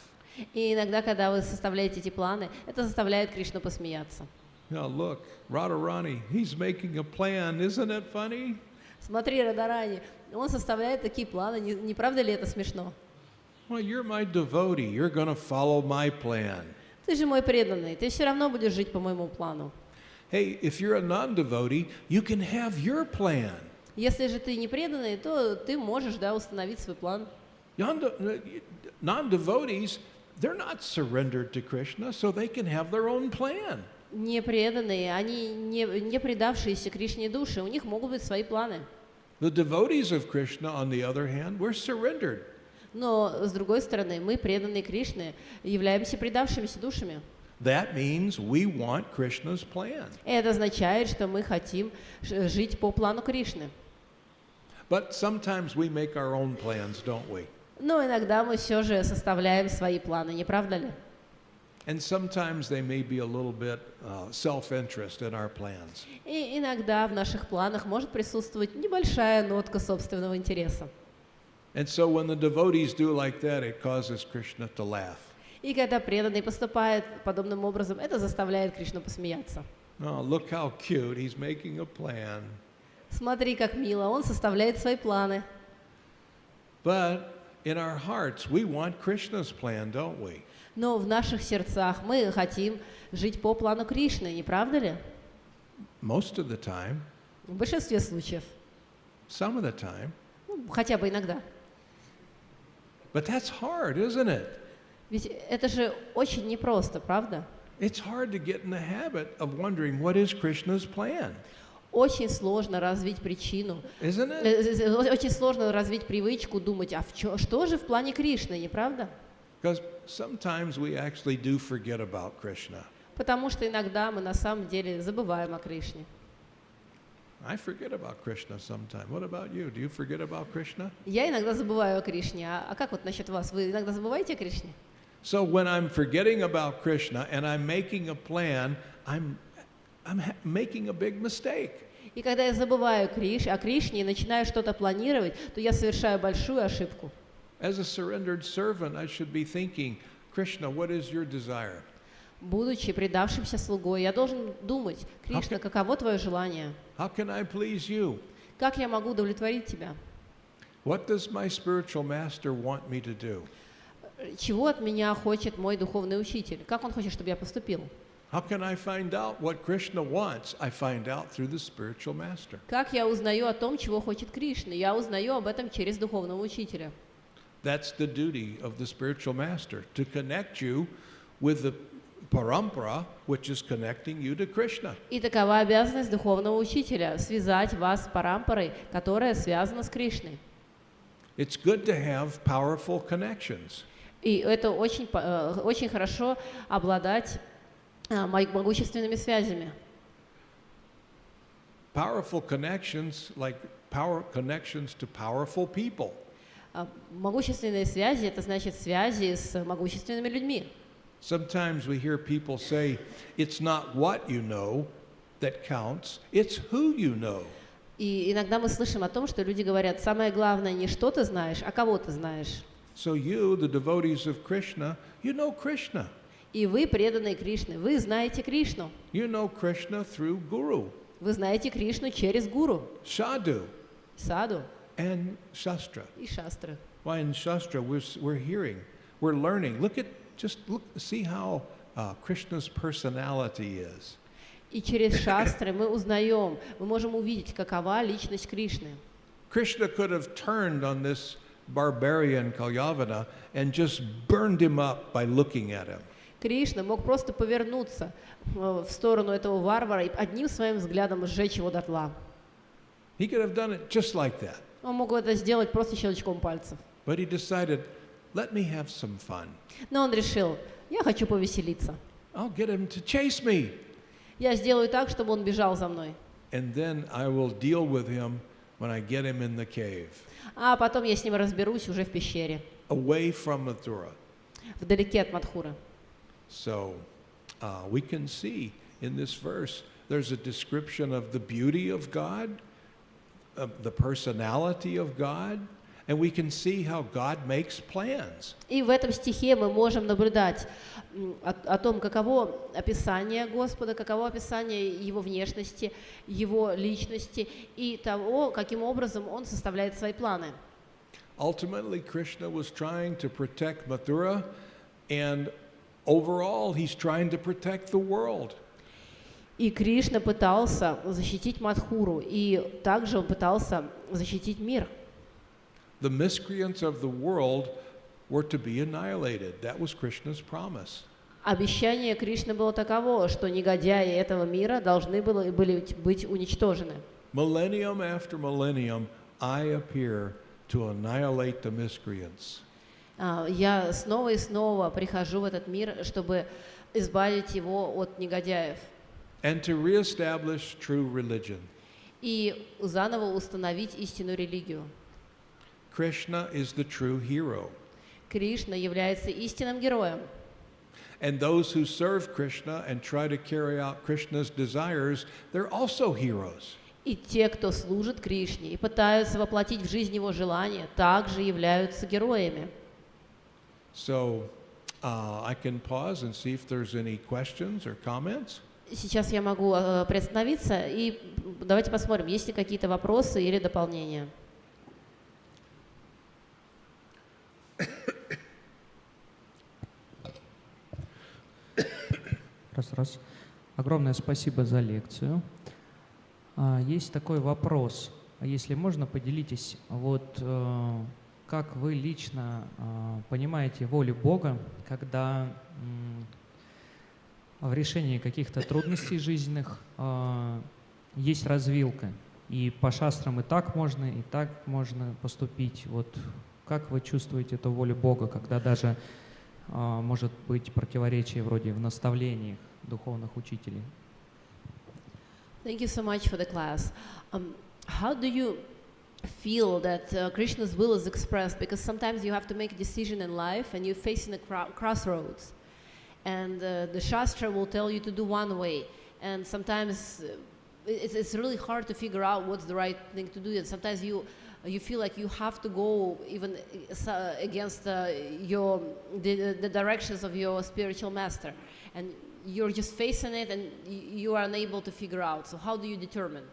И иногда, когда вы составляете эти планы, это заставляет Кришну посмеяться. Now look, Radharani, he's making a plan. Isn't it funny? Смотри, Радарани, он составляет такие планы, не правда ли это смешно? Well, you're my devotee. You're going to follow my plan. Ты же мой преданный, ты все равно будешь жить по моему плану. Hey, if you're a non-devotee, you can have your plan. Если же ты не преданный, то ты можешь, да, установить свой план. Non-devotees, they're not surrendered to Krishna, so they can have their own plan. Не преданные, они не предавшиеся Кришне души, у них могут быть свои планы. The devotees of Krishna, on the other hand, we're surrendered. Но, с другой стороны, мы, преданные Кришне, являемся предавшимися душами. That means we want Krishna's plan. Это означает, что мы хотим жить по плану Кришны. But sometimes we make our own plans, don't we? Но иногда мы все же составляем свои планы, не правда ли? And sometimes they may be a little bit self-interest in our plans. И иногда в наших планах может присутствовать небольшая нотка собственного интереса. And so when the devotees do like that, it causes Krishna to laugh. И когда преданный поступает подобным образом, это заставляет Кришну посмеяться. Oh, look how cute, he's making a plan. Смотри, как мило, он составляет свои планы. But in our hearts, we want Krishna's plan, don't we? Но в наших сердцах мы хотим жить по плану Кришны, не правда ли? Most of the time, В большинстве случаев. some of the time. Ну, хотя бы иногда. But that's hard, isn't it? Ведь это же очень непросто, правда? It's hard to get in the habit of wondering what is Krishna's plan, Очень сложно развить причину, isn't it? очень сложно развить привычку думать, а что же в плане Кришны, не правда? Because sometimes we actually do forget about Krishna. Потому что иногда мы на самом деле забываем о Кришне. I forget about Krishna sometimes. What about you? Do you forget about Krishna? Я иногда забываю о Кришне. А как вот насчет вас? Вы иногда забываете о Кришне? So when I'm forgetting about Krishna and I'm making a plan, I'm making a big mistake. И когда я забываю о Кришне и начинаю что-то планировать, то я совершаю большую ошибку. As a surrendered servant, I should be thinking, Krishna, what is your desire? Будучи предавшимся слугой, я должен думать, Кришна, каково твое желание? How can I please you? Как я могу удовлетворить тебя? What does my spiritual master want me to do? Чего от меня хочет мой духовный учитель? Как он хочет, чтобы я поступил? How can I find out what Krishna wants? I find out through the spiritual master. Как я узнаю о том, чего хочет Кришна? Я узнаю об этом через духовного учителя. That's the duty of the spiritual master, to connect you with the parampara, which is connecting you to Krishna. И такова обязанность духовного учителя – связать вас с парампарой, которая связана с Кришной. It's good to have powerful connections. И это очень хорошо обладать могущественными связями. Powerful connections, like power connections to powerful people. Могущественные связи – это значит связи с могущественными людьми. Sometimes we hear people say, it's not what you know that counts, it's who you know. И иногда мы слышим о том, что люди говорят, самое главное не что ты знаешь, а кого ты знаешь. So you, the devotees of Krishna, you know Krishna. И вы, преданные Кришны, вы знаете Кришну. You know Krishna through Guru, Вы знаете Кришну через гуру, Sadhu, саду and Shastra. и шастры. Why in Shastra we're hearing, we're learning. See how Krishna's personality is. И через шастры мы узнаем, мы можем увидеть, какова личность Кришны. Krishna could have turned on this barbarian Kalyavana and just burned him up by looking at him. Кришна мог просто повернуться в сторону этого варвара и одним своим взглядом сжечь его дотла. He could have done it just like that. Он мог это сделать просто щелчком пальцев. But he decided, let me have some fun. Но он решил, я хочу повеселиться. I'll get him to chase me. Я сделаю так, чтобы он бежал за мной. And then I will deal with him when I get him in the cave, А потом я с ним разберусь уже в пещере, away from Mathura. вдалеке от Мадхуры. So we can see in this verse, there's a description of the beauty of God, of the personality of God, and we can see how God makes plans. И в этом стихе мы можем наблюдать о том, каково описание Господа, каково описание Его внешности, Его личности и того, каким образом Он составляет свои планы. Ultimately, Krishna was trying to protect Mathura, and overall, he's trying to protect the world. И Кришна пытался защитить Мадхуру, и также он пытался защитить мир. The miscreants of the world were to be annihilated. That was Krishna's promise. Обещание Кришны было таково, что негодяи этого мира должны были быть уничтожены. Millennium after millennium, I appear to annihilate the miscreants. Я снова и снова прихожу в этот мир, чтобы избавить его от негодяев And to reestablish true religion. и заново установить истинную религию. Krishna is the true hero. Кришна является истинным героем. And those who serve Krishna and try to carry out Krishna's desires, they're also heroes. И те, кто служит Кришне и пытаются воплотить в жизнь его желания, также являются героями. So I can pause and see if there's any questions or comments. Сейчас я могу приостановиться и давайте посмотрим, есть ли какие-то вопросы или дополнения. Раз. Огромное спасибо за лекцию. Есть такой вопрос. Если можно, поделитесь, как вы лично понимаете волю Бога, когда в решении каких-то трудностей жизненных есть развилка. И по шастрам и так можно поступить. Как вы чувствуете эту волю Бога, когда даже может быть противоречие вроде в наставлениях духовных учителей? Thank you so much for the class. How do you feel that Krishna's will is expressed? Because sometimes you have to make a decision in life and you're facing a crossroads. And the Shastra will tell you to do one way. And sometimes it's really hard to figure out what's the right thing to do. And sometimes you feel like you have to go even against the directions of your spiritual master. And you're just facing it and you are unable to figure out. So how do you determine?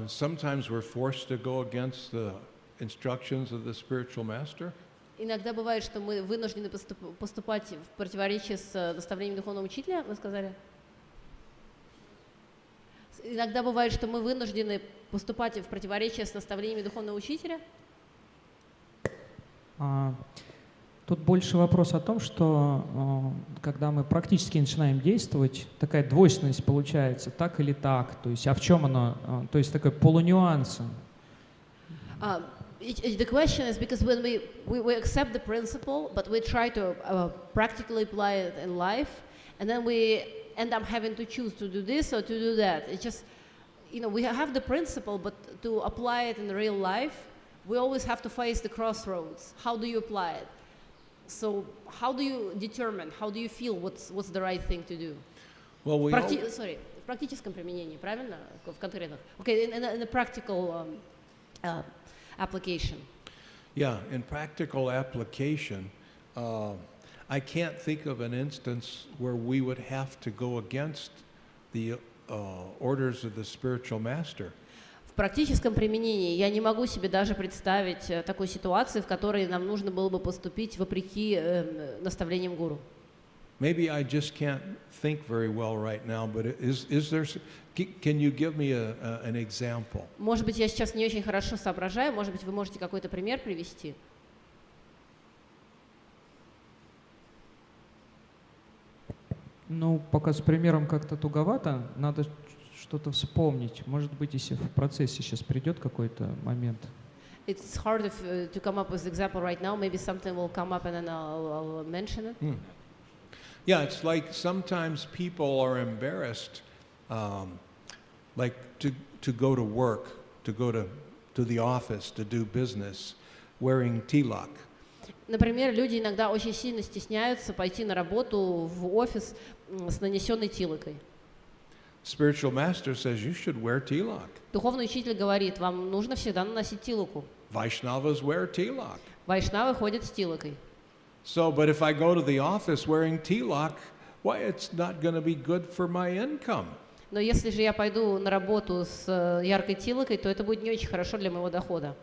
Sometimes we're forced to go against the instructions of the spiritual master. Иногда бывает, что мы вынуждены поступать в противоречии с наставлением духовного учителя, вы сказали? Иногда бывает, что мы вынуждены поступать в противоречии с наставлениями духовного учителя. Тут больше вопрос о том, что когда мы практически начинаем действовать, такая двойственность получается, так или так, то есть, а в чем оно, то есть такой полунюанс. The question is because when we accept the principle, but we try to practically apply it in life, and then we end up having to choose to do this or to do that. It's just, we have the principle, but to apply it in real life, we always have to face the crossroads. How do you apply it? So how do you determine, how do you feel what's the right thing to do? Well, В практическом применении, правильно? В конкретных. Okay, in a practical application. Yeah, in practical application, I can't think of an instance where we would have to go against the orders of the spiritual master. В практическом применении я не могу себе даже представить такой ситуации, в которой нам нужно было бы поступить вопреки наставлениям гуру. Maybe I just can't think very well right now, but is there? Can you give me an example? Может быть, я сейчас не очень хорошо соображаю. Может быть, вы можете какой-то пример привести? Пока с примером как-то туговато. Надо, что-то вспомнить. Может быть, если в процессе сейчас придет какой-то момент. It's hard to come up with example right now. Maybe something will come up and then I'll mention it. Yeah, it's like sometimes people are embarrassed, like to go to work, to go to the office, to do business, wearing tilak. Например, люди иногда очень сильно стесняются пойти на работу в офис с нанесенной тилокой. Spiritual master says you should wear tilak. Духовный учитель говорит, вам нужно всегда наносить тилоку. Vaishnavas wear tilak. Вайшнавы ходят с тилокой. So, but if I go to the office wearing tilak, why it's not going to be good for my income? Но если же я пойду на работу с яркой тилокой, то это будет не очень хорошо для моего дохода.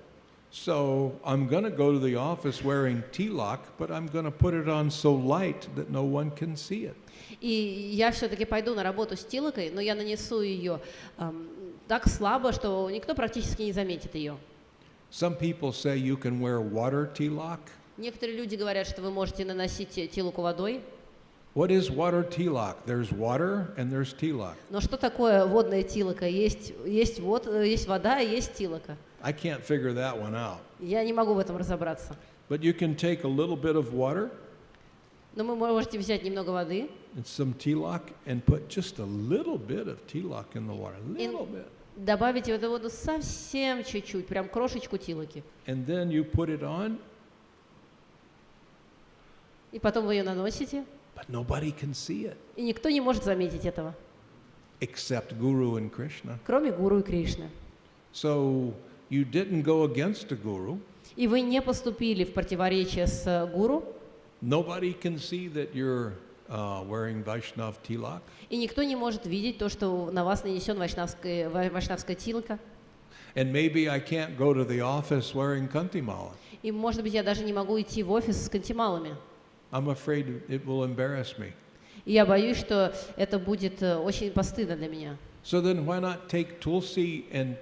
So I'm going to go to the office wearing tilak, but I'm going to put it on so light that no one can see it. И я все-таки пойду на работу с тилокой, но я нанесу ее так слабо, что никто практически не заметит ее. Some people say you can wear water tilak. Некоторые люди говорят, что вы можете наносить тилоку водой. What is water tilak? There's water and there's tilak. Но что такое водная тилока? Есть вода и есть тилока. I can't figure that one out. Я не могу в этом разобраться. But you can take a little bit of water Но вы можете взять немного воды and some tilak and put just a little bit of tilak in the water, a little bit. добавить в эту воду совсем чуть-чуть, прям крошечку тилоки. And then you put it on, И потом вы ее наносите, but nobody can see it и никто не может заметить этого, except Guru and Krishna. кроме гуру и Кришны. So you didn't go against the Guru. И вы не поступили в противоречие с гуру, Nobody can see that you're wearing Vaishnav tilak. и никто не может видеть то, что на вас нанесен вайшнавская тилока. And maybe I can't go to the office wearing kantimala. И, может быть, я даже не могу идти в офис с кантималами. I'm afraid it will embarrass me. И я боюсь, что это будет очень постыдно для меня. So then why not take tulsi and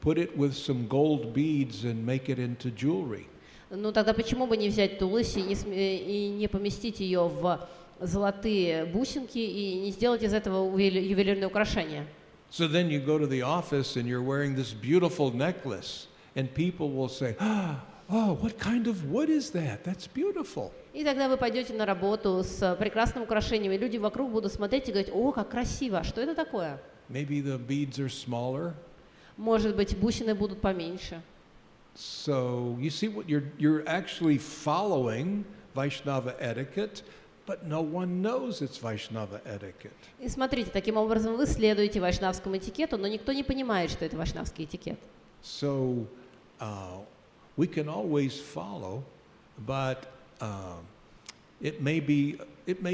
put it with some gold beads and make it into jewelry? Ну тогда почему бы не взять тулуси и не поместить ее в золотые бусинки и не сделать из этого ювелирное украшение? So then you go to the office and you're wearing this beautiful necklace and people will say, oh, what kind of wood is that? That's beautiful. И тогда вы пойдете на работу с прекрасным украшением, и люди вокруг будут смотреть и говорить, о, как красиво, а что это такое? Maybe the beads are smaller. Может быть, бусины будут поменьше. So you see what you're actually following Vaishnava etiquette, but no one knows it's Vaishnava etiquette. И смотрите, таким образом вы следуете вайшнавскому этикету, но никто не понимает, что это вайшнавский этикет. So we can always follow, but it may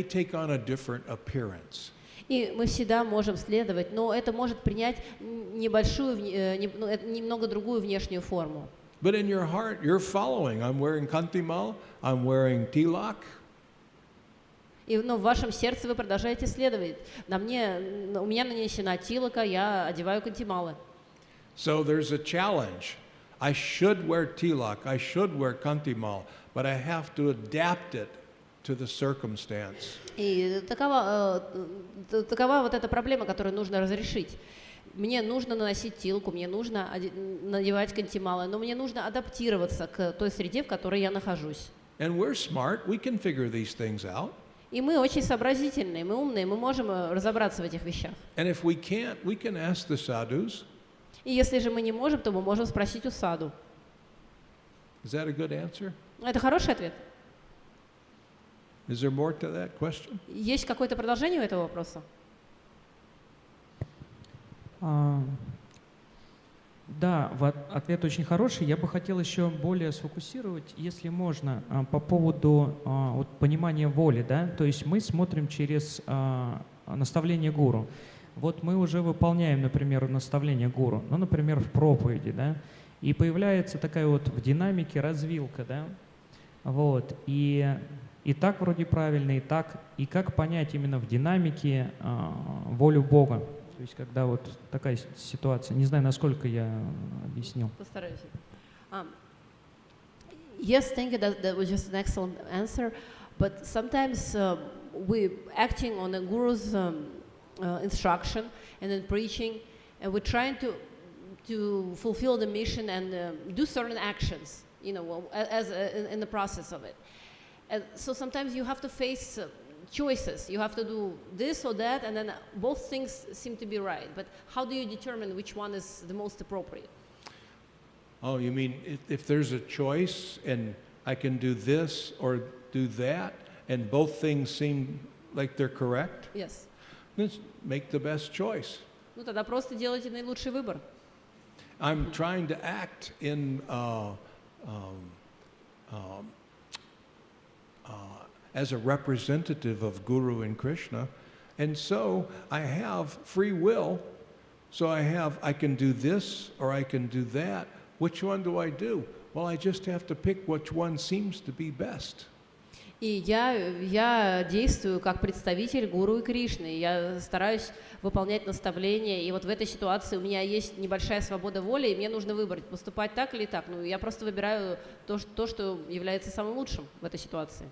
take on a different appearance. И мы всегда можем следовать, но это может принять немного другую внешнюю форму. But in your heart, you're following. I'm wearing kantimal, I'm wearing tilak. Но в вашем сердце вы продолжаете следовать. У меня нанесена тилока, я одеваю кантималы. So there's a challenge. I should wear tilak, I should wear kantimal, but I have to adapt it to the circumstance. И такова вот эта проблема, которую нужно разрешить. Мне нужно наносить тилку, мне нужно надевать кантималы, но мне нужно адаптироваться к той среде, в которой я нахожусь. And we're smart, we can figure these things out. И мы очень сообразительные, мы умные, мы можем разобраться в этих вещах. And if we can't, we can ask the sadhus. И если же мы не можем, то мы можем спросить у саду. Is that a good answer? Это хороший ответ. Is there more to that question? Есть какое-то продолжение у этого вопроса? Да, ответ очень хороший. Я бы хотел еще более сфокусировать, если можно, по поводу понимания воли. Да? То есть мы смотрим через наставление гуру. Вот мы уже выполняем, например, наставление гуру, ну, например, в проповеди, да, и появляется такая вот в динамике развилка, да, вот, и так вроде правильно, и так, и как понять именно в динамике волю Бога, то есть когда вот такая ситуация, не знаю, насколько я объяснил. Постараюсь. Yes, thank you. That was just an excellent answer. But sometimes we acting on a guru's instruction and then preaching, and we're trying to fulfill the mission and do certain actions, in the process of it. And so sometimes you have to face choices. You have to do this or that, and then both things seem to be right. But how do you determine which one is the most appropriate? Oh, you mean if there's a choice and I can do this or do that, and both things seem like they're correct? Yes. Let's make the best choice. Ну тогда просто делайте наилучший выбор. I'm trying to act in as a representative of Guru and Krishna, and so I have free will. So I can do this or I can do that. Which one do I do? Well, I just have to pick which one seems to be best. И я действую как представитель Гуру и Кришны. Я стараюсь выполнять наставления. И вот в этой ситуации у меня есть небольшая свобода воли, и мне нужно выбрать, поступать так или так. Ну, я просто выбираю то, что является самым лучшим в этой ситуации.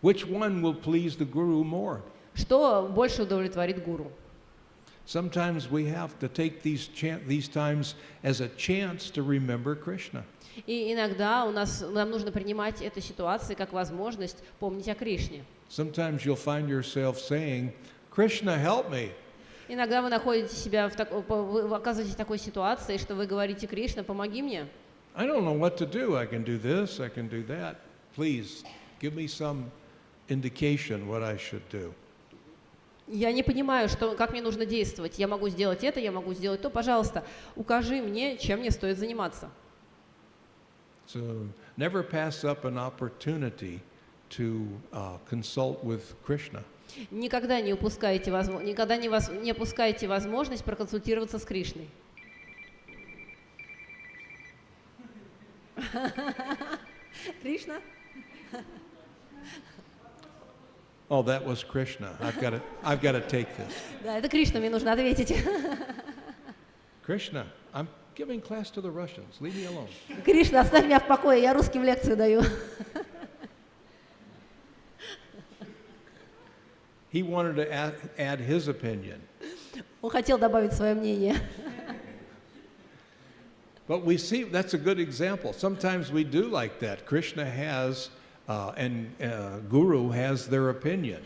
Which one will please the Guru more? Что больше удовлетворит Гуру? Sometimes we have to take these times as a chance to remember Krishna. И иногда нам нужно принимать эту ситуацию как возможность помнить о Кришне. Sometimes you'll find yourself saying, Krishna, help me. Иногда вы находите себя вы оказываетесь в такой ситуации, что вы говорите: Кришна, помоги мне. I don't know what to do. I can do this, I can do that. Please, give me some indication what I should do. Я не понимаю, как мне нужно действовать. Я могу сделать это, я могу сделать то. Пожалуйста, укажи мне, чем мне стоит заниматься. So never pass up an opportunity to consult with Krishna. Никогда не упускайте возможность проконсультироваться с Кришной. Кришна? Oh, that was Krishna. I've got to take this. Да, это Кришна, мне нужно ответить. Krishna, I'm giving class to the Russians. Leave me alone. Кришна, оставь меня в покое, я русским лекцию даю. He wanted to add his opinion. Он хотел добавить свое мнение. But we see that's a good example. Sometimes we do like that. Krishna has and Guru has their opinion.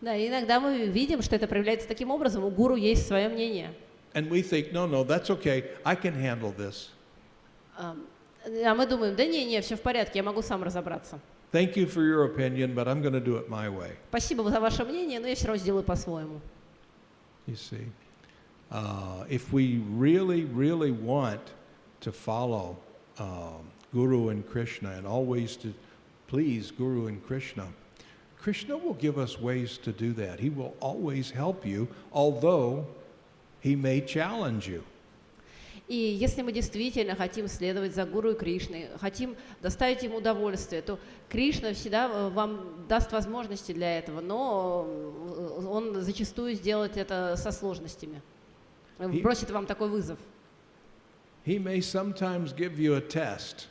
Да, иногда мы видим, что это проявляется таким образом. У гуру есть свое мнение. And we think, no, that's okay. I can handle this. А мы думаем, да не, все в порядке, я могу сам разобраться. Thank you for your opinion, but I'm going to do it my way. Спасибо за ваше мнение, но я все равно сделаю по-своему. You see, if we really, really want to follow Guru and Krishna and always to please Guru and Krishna, Krishna will give us ways to do that. He will always help you, although he may challenge you. И если мы действительно хотим следовать за Гуру и Кришной, хотим доставить им удовольствие, то Кришна всегда вам даст возможности для этого, но он зачастую сделает это со сложностями, бросит вам такой вызов. He may sometimes give you a test.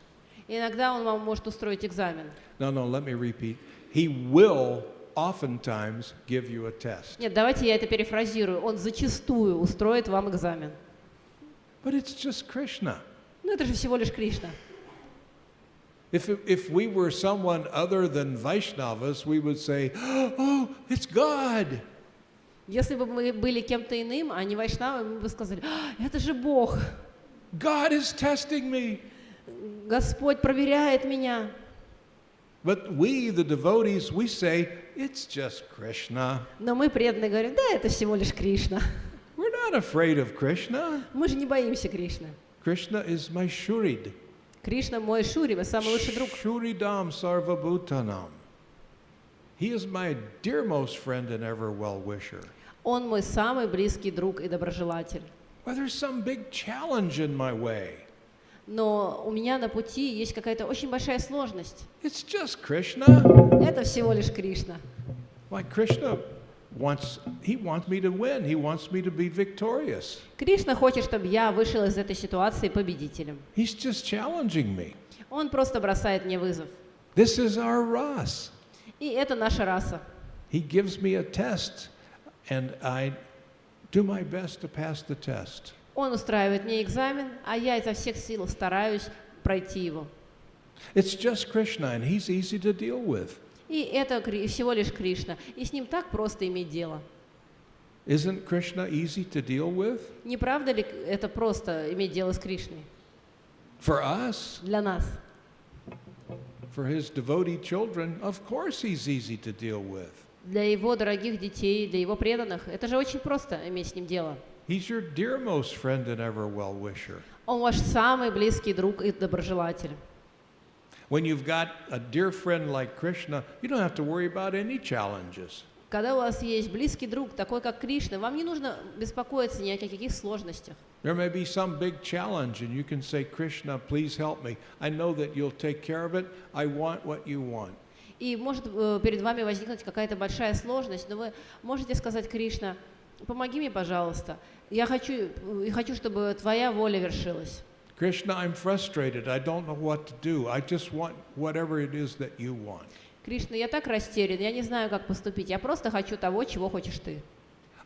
Иногда он вам может устроить экзамен. No, let me repeat. He will oftentimes give you a test. Нет, давайте я это перефразирую. Он зачастую устроит вам экзамен. But it's just Krishna. Ну это же всего лишь Кришна. If we were someone other than Vaishnavas, we would say, oh, it's God. Если бы мы были кем-то иным, а не вайшнавами, мы бы сказали: это же Бог. God is testing me. Господь проверяет меня. But we, the devotees, we say, it's just Krishna. Но мы преданные говорим: да, это всего лишь Кришна. We're not afraid of Krishna. Мы же не боимся Кришны. Krishna is my Shurid. Кришна мой Шури, мой самый лучший друг. Shuridam Sarvabhutanam. He is my dearmost friend and ever well-wisher. Он мой самый близкий друг и доброжелатель. Well, there's some big challenge in my way. Но у меня на пути есть какая-то очень большая сложность. It's just Krishna. Это всего лишь Кришна. Why, Krishna wants me to win. He wants me to be victorious. Кришна хочет, чтобы я вышел из этой ситуации победителем. He's just challenging me. Он просто бросает мне вызов. This is our ras. И это наша раса. He gives me a test, and I do my best to pass the test. Он устраивает мне экзамен, а я изо всех сил стараюсь пройти его. It's just Krishna, and he's easy to deal with. И это всего лишь Кришна. И с ним так просто иметь дело. Isn't Krishna easy to deal with? Не правда ли это просто иметь дело с Кришной? For us, Для нас. for his devotee children, of course he's easy to deal with. Для его дорогих детей, для его преданных. Это же очень просто иметь с ним дело. He's your dearmost friend and ever well-wisher. Он ваш самый близкий друг и доброжелатель. When you've got a dear friend like Krishna, you don't have to worry about any challenges. Когда у вас есть близкий друг, такой как Кришна, вам не нужно беспокоиться ни о каких сложностях. There may be some big challenge, and you can say, Krishna, please help me. I know that you'll take care of it. I want what you want. И может перед вами возникнуть какая-то большая сложность, но вы можете сказать: Кришна, помоги мне, пожалуйста. Я хочу, чтобы твоя воля вершилась. Krishna, I'm frustrated. I don't know what to do. I just want whatever it is that you want. Кришна, я так растерян, я не знаю, как поступить. Я просто хочу того, чего хочешь ты.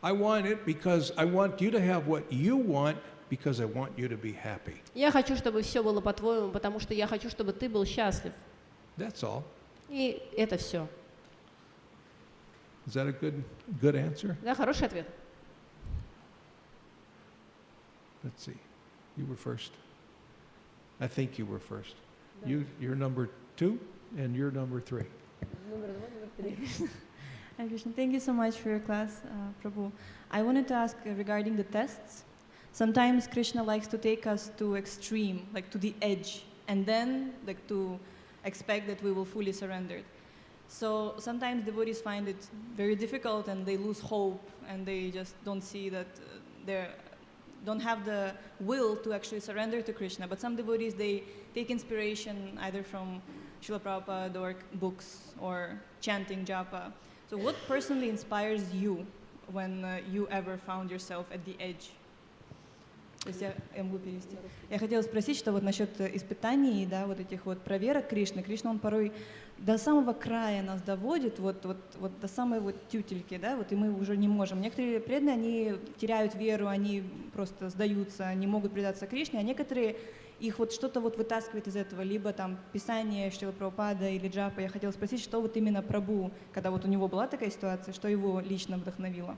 I want it because I want you to have what you want because I want you to be happy. Я хочу, чтобы все было по-твоему, потому что я хочу, чтобы ты был счастлив. That's all. И это все. Is that a good answer? Да, хороший ответ. Let's see. You were first. I think you were first. You're number 2 and you're number 3. Hare Krishna, thank you so much for your class, Prabhu. I wanted to ask regarding the tests. Sometimes Krishna likes to take us to extreme, like to the edge, and then like to expect that we will fully surrender. So sometimes devotees find it very difficult and they lose hope and they just don't see that they don't have the will to actually surrender to Krishna. But some devotees, they take inspiration either from Srila Prabhupada or books or chanting japa. So what personally inspires you when you ever found yourself at the edge? То есть я могу перевести. Я хотела спросить, что вот насчет испытаний, да, вот этих вот проверок Кришны. Кришна, он порой до самого края нас доводит, вот до самой вот тютельки, да, вот и мы уже не можем. Некоторые преданные, они теряют веру, они просто сдаются, не могут предаться Кришне, а некоторые их вот что-то вот вытаскивает из этого, либо там писание Шрила Прабхупада или джапа. Я хотела спросить, что вот именно Прабху, когда вот у него была такая ситуация, что его лично вдохновило?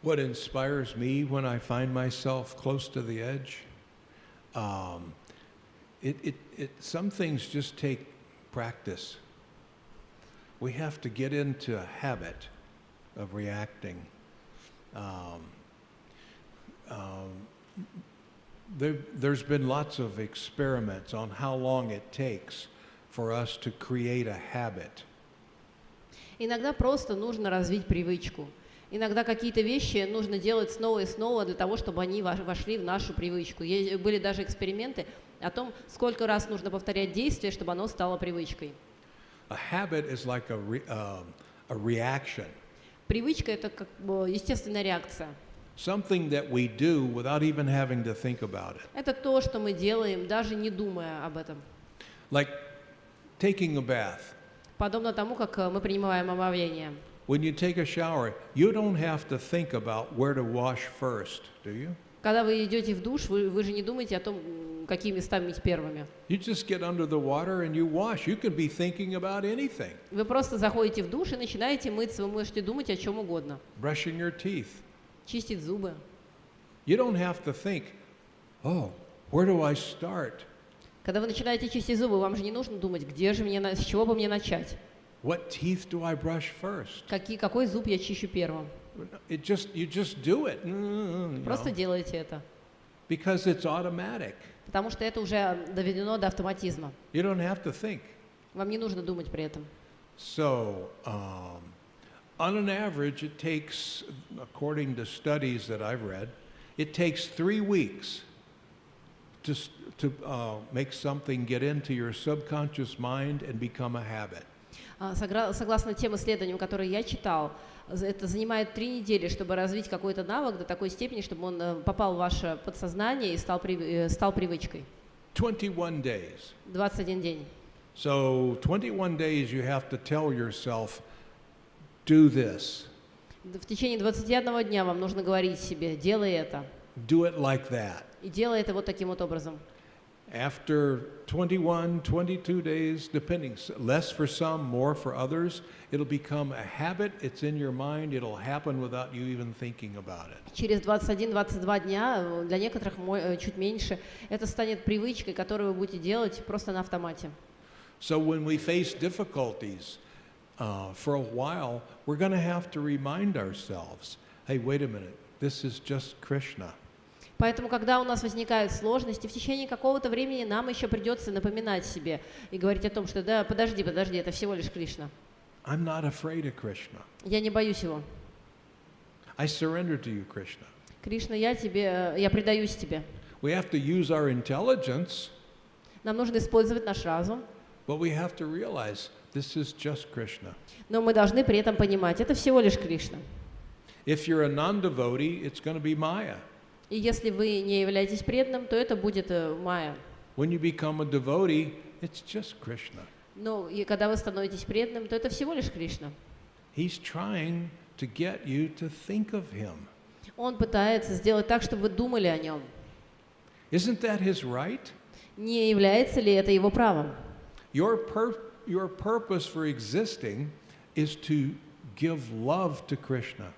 What inspires me when I find myself close to the edge, some things just take practice. We have to get into a habit of reacting. There's been lots of experiments on how long it takes for us to create a habit. Иногда просто нужно развить привычку. Иногда какие-то вещи нужно делать снова и снова для того, чтобы они вошли в нашу привычку. Были даже эксперименты о том, сколько раз нужно повторять действие, чтобы оно стало привычкой. A habit is like a reaction. Привычка – это как бы естественная реакция. Something that we do without even having to think about it. Это то, что мы делаем, даже не думая об этом. Like taking a bath. Подобно тому, как мы принимаем омовение. When you take a shower, you don't have to think about where to wash first, do you? Когда вы идете в душ, вы же не думаете о том, какие места мыть первыми. You just get under the water and you wash. You could be thinking about anything. Вы просто заходите в душ и начинаете мыться. Вы можете думать о чем угодно. Brushing your teeth. Чистить зубы. You don't have to think, oh, where do I start? Когда вы начинаете чистить зубы, вам же не нужно думать, с чего бы мне начать. What teeth do I brush first? Какой зуб я чищу первым? You just do it. Просто делайте это. Because it's automatic. Потому что это уже доведено до автоматизма. You don't have to think. Вам не нужно думать при этом. So, on an average, it takes, according to studies that I've read, it takes 3 weeks to make something get into your subconscious mind and become a habit. Согласно тем исследованиям, которые я читал, это занимает 3 недели, чтобы развить какой-то навык до такой степени, чтобы он попал в ваше подсознание и стал привычкой. 21 days. 21 день. So 21 days you have to tell yourself, do this. В течение 21 дня вам нужно говорить себе, делай это. do it like that. И делай это вот таким вот образом. After 21, 22 days, depending, less for some, more for others, it'll become a habit, it's in your mind, it'll happen without you even thinking about it. Через 21-22 дня, для некоторых чуть меньше, это станет привычкой, которую вы будете делать просто на автомате. So when we face difficulties, for a while, we're going to have to remind ourselves, hey, wait a minute, this is just Krishna. Поэтому, когда у нас возникают сложности, в течение какого-то времени нам еще придется напоминать себе и говорить о том, что да, подожди, это всего лишь Кришна. I'm not afraid of Krishna. Я не боюсь его. I surrender to you, Krishna. Кришна, я предаюсь тебе. We have to use our intelligence, Нам нужно использовать наш разум, but we have to realize this is just Krishna. но мы должны при этом понимать, это всего лишь Кришна. If you're a non-devotee, it's going to be Maya. И если вы не являетесь преданным, то это будет Майя. When you become a devotee, it's just Krishna. Но и когда вы становитесь преданным, то это всего лишь Кришна. He's trying to get you to think of him. Он пытается сделать так, чтобы вы думали о нем. Isn't that his right? Не является ли это его правом? Your purpose for existing is to give love to Krishna.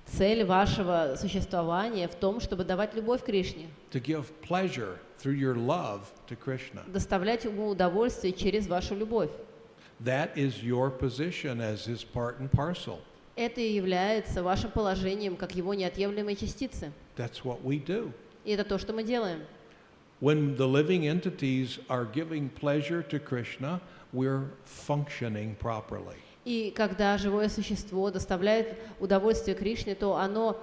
Цель вашего существования в том, чтобы давать любовь Кришне, To give pleasure through your love to Krishna. доставлять ему удовольствие через вашу любовь. That is your position as his part and parcel. Это и является вашим положением как его неотъемлемой частицы. That's what we do. И это то, что мы делаем. When the living entities are giving pleasure to Krishna, we're functioning properly. И когда живое существо доставляет удовольствие Кришне, то оно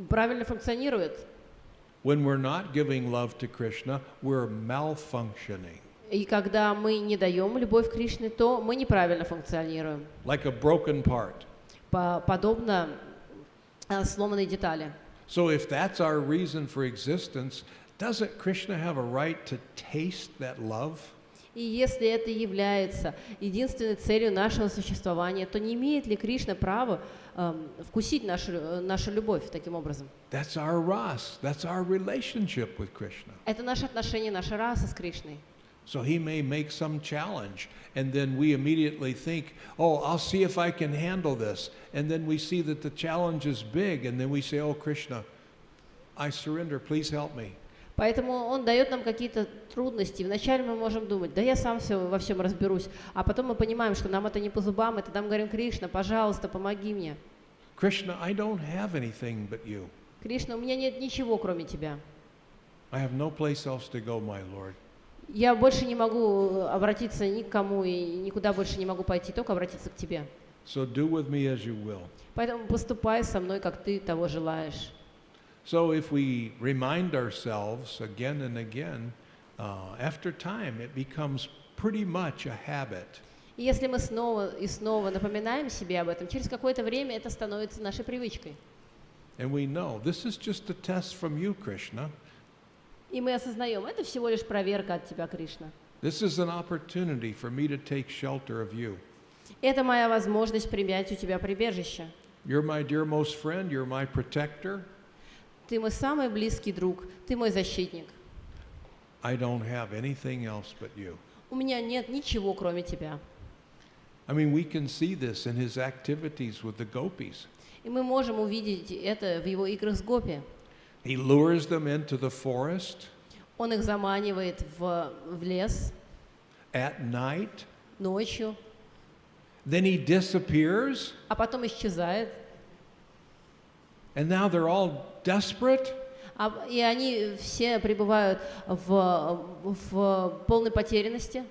правильно функционирует. When we're not giving love to Krishna, we're malfunctioning. И когда мы не даем любовь Кришне, то мы неправильно функционируем. Like a broken part. Подобно сломанной детали. So if that's our reason for existence, doesn't Krishna have a right to taste that love? И если это является единственной целью нашего существования, то не имеет ли Кришна право вкусить нашу любовь таким образом? That's our ras. That's our relationship with Krishna. Это наши отношения, наша раса с Кришной. So he may make some challenge, and then we immediately think, oh, I'll see if I can handle this. And then we see that the challenge is big, and then we say, oh, Krishna, I surrender, please help me. Поэтому он дает нам какие-то трудности. Вначале мы можем думать, да я сам во всем разберусь. А потом мы понимаем, что нам это не по зубам, и тогда мы говорим, Кришна, пожалуйста, помоги мне. Krishna, I don't have anything but you. Кришна, у меня нет ничего, кроме тебя. I have no place else to go, my Lord. Я больше не могу обратиться ни к кому, и никуда больше не могу пойти, только обратиться к тебе. So do with me as you will. Поэтому поступай со мной, как ты того желаешь. So if we remind ourselves again and again, after time it becomes pretty much a habit. И если мы снова и снова напоминаем себе об этом, через какое-то время это становится нашей привычкой. And we know this is just a test from you, Krishna. И мы осознаем, это всего лишь проверка от тебя, Кришна. This is an opportunity for me to take shelter of you. Это моя возможность принять у тебя прибежище. You're my dearmost friend, you're my protector. Ты мой самый близкий друг, ты мой защитник. I don't have anything else but you. У меня нет ничего, кроме тебя. I mean, we can see this in his activities with the gopis. И мы можем увидеть это в его играх с гопи. He lures them into the forest Он их заманивает в лес at night. ночью, Then he disappears, а потом исчезает. and now they're all desperate. И они все пребывают в полной потерянности.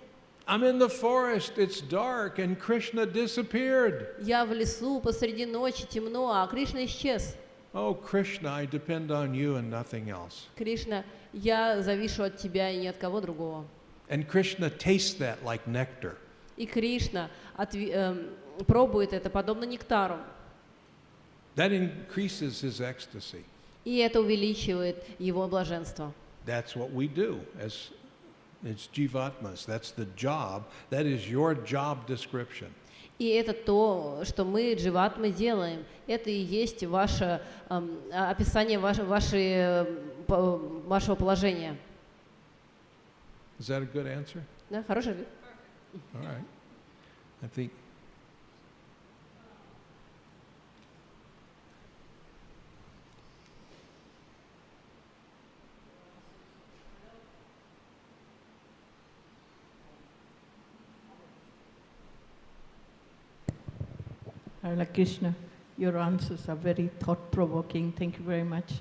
I'm in the forest, it's dark, and Krishna disappeared. Я в лесу, посреди ночи, темно, а Кришна исчез. Oh, Krishna, I depend on you and nothing else. Кришна, я завишу от тебя и ни от кого другого. And Krishna tastes that like nectar. И Кришна пробует это подобно нектару. That increases his ecstasy. И это увеличивает его блаженство. That's what we do as it's jivatmas. That's the job. That is your job description. И это то, что мы, дживатмы, делаем. Это и есть ваше описание вашего положения. Is that a good answer? Да, хороший ответ. All right. I think. Hare Krishna, your answers are very thought-provoking. Thank you very much.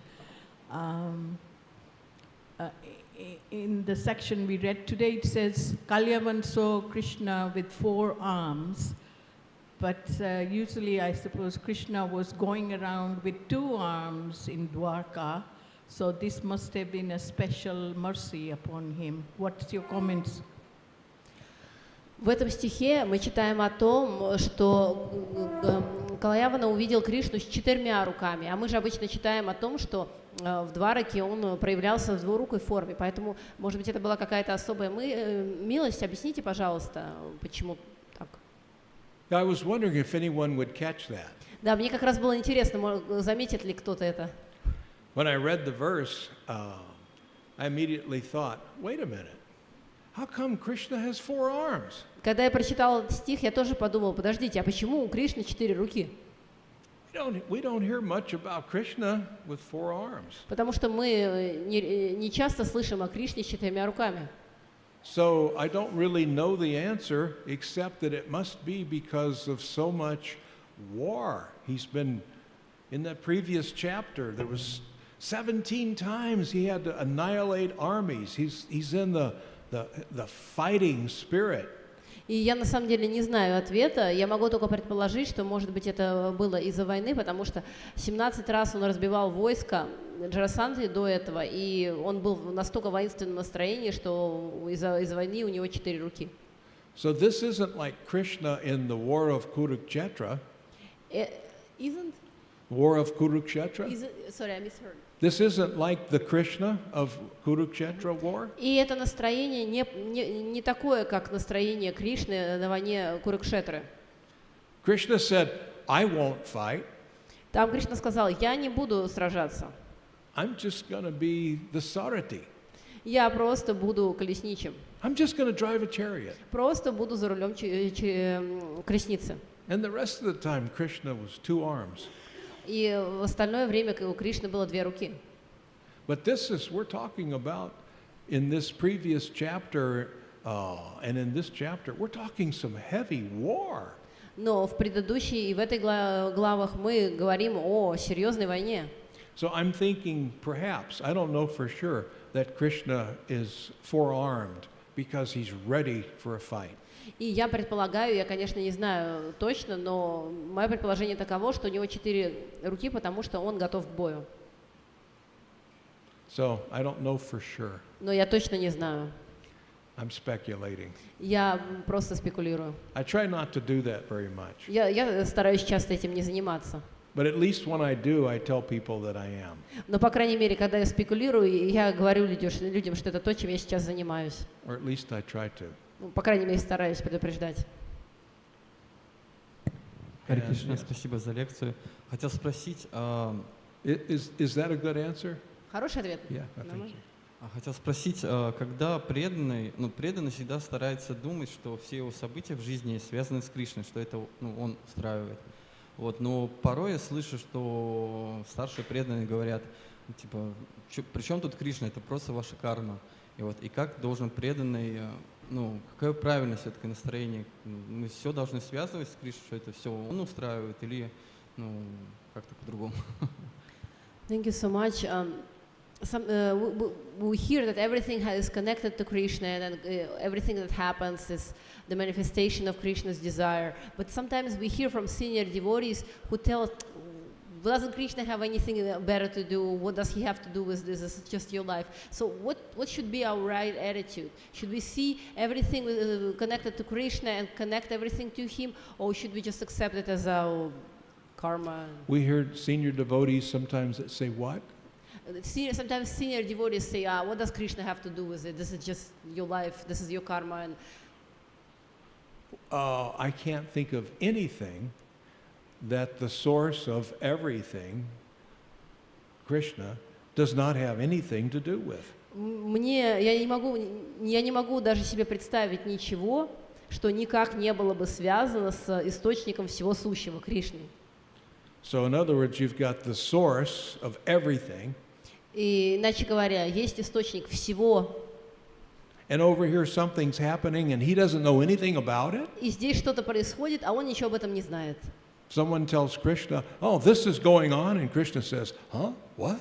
In the section we read today, it says, Kalyavan saw Krishna with 4 arms, but usually I suppose Krishna was going around with 2 arms in Dwarka, so this must have been a special mercy upon him. What's your comments? В этом стихе мы читаем о том, что Калаявана увидел Кришну с 4 руками, а мы же обычно читаем о том, что в Двараке он проявлялся в двурукой форме, поэтому, может быть, это была какая-то особая милость. Объясните, пожалуйста, почему так? I was wondering if anyone would catch that. Да, мне как раз было интересно, заметит ли кто-то это. When I read the verse, I immediately thought, wait a minute. How come Krishna has 4 arms? Когда я прочитал этот стих, я тоже подумал, подождите, а почему у Кришны 4 руки? We don't hear much about Krishna with 4 arms. Потому что мы не часто слышим о Кришне с 4 руками. So I don't really know the answer, except that it must be because of so much war. He's been, in that previous chapter, there was 17 times he had to annihilate armies. He's in the fighting spirit. И я на самом деле не знаю ответа. Я могу только предположить, что, может быть, это было из-за войны, потому что 17 раз он разбивал войско Джарасандхи до этого, и он был в настолько воинственном настроении, что из-за войны у него 4 руки. So this isn't like Krishna in the war of Kurukshetra. Isn't? War of Kurukshetra? Sorry, I misheard. This isn't like the Krishna of Kurukshetra war? И это настроение не такое, как настроение Кришны на войне Курукшетры. Krishna said, I won't fight. Там Кришна сказал, я не буду сражаться. I'm just going to be the Sarati. Я просто буду колесничим. I'm just going to drive a chariot. Просто буду за рулем колесницы. And the rest of the time, Krishna was 2 arms. И в остальное время у Кришны было 2 руки. But this is, we're talking about in this previous chapter and in this chapter, we're talking some heavy war. Но в предыдущей и в этой главах мы говорим о серьезной войне. So I'm thinking perhaps, I don't know for sure, that Krishna is 4-armed because he's ready for a fight. И я предполагаю, я, конечно, не знаю точно, но мое предположение таково, что у него 4 руки, потому что он готов к бою. So I don't know for sure. Но я точно не знаю. I'm speculating. Я просто спекулирую. I try not to do that very much. Я стараюсь часто этим не заниматься. But at least when I do, I tell people that I am. Но, по крайней мере, когда я спекулирую, я говорю людям, что это то, чем я сейчас занимаюсь. Or at least I try to. По крайней мере, стараюсь предупреждать. Харе Кришна, спасибо за лекцию. Хотел спросить... Is that a good answer? Хороший ответ? Yeah, thank you. Хотел спросить, когда преданный всегда старается думать, что все его события в жизни связаны с Кришной, что это он устраивает. Но порой я слышу, что старшие преданные говорят, типа, при чем тут Кришна, это просто ваша карма. И как должен преданный, какое правильное все-таки настроение? Мы все должны связывать с Кришной, что это все он устраивает, или как-то по-другому? Thank you so much. We hear that everything is connected to Krishna, and everything that happens is the manifestation of Krishna's desire. But sometimes we hear from senior devotees who tell, doesn't Krishna have anything better to do? What does he have to do with this? This is just your life. So what should be our right attitude? Should we see everything connected to Krishna and connect everything to him, or should we just accept it as our karma? We hear senior devotees sometimes that say what? Sometimes senior devotees say, what does Krishna have to do with it? This is just your life, this is your karma. And I can't think of anything that the source of everything, Krishna, does not have anything to do with. Я не могу даже себе представить ничего, что никак не было бы связано с источником всего сущего, Кришной. So in other words, you've got the source of everything. И, иначе говоря, есть источник всего. And over here something's happening and he doesn't know anything about it. И здесь что-то происходит, а он ничего об этом не знает. Someone tells Krishna, oh, this is going on, and Krishna says, huh, what?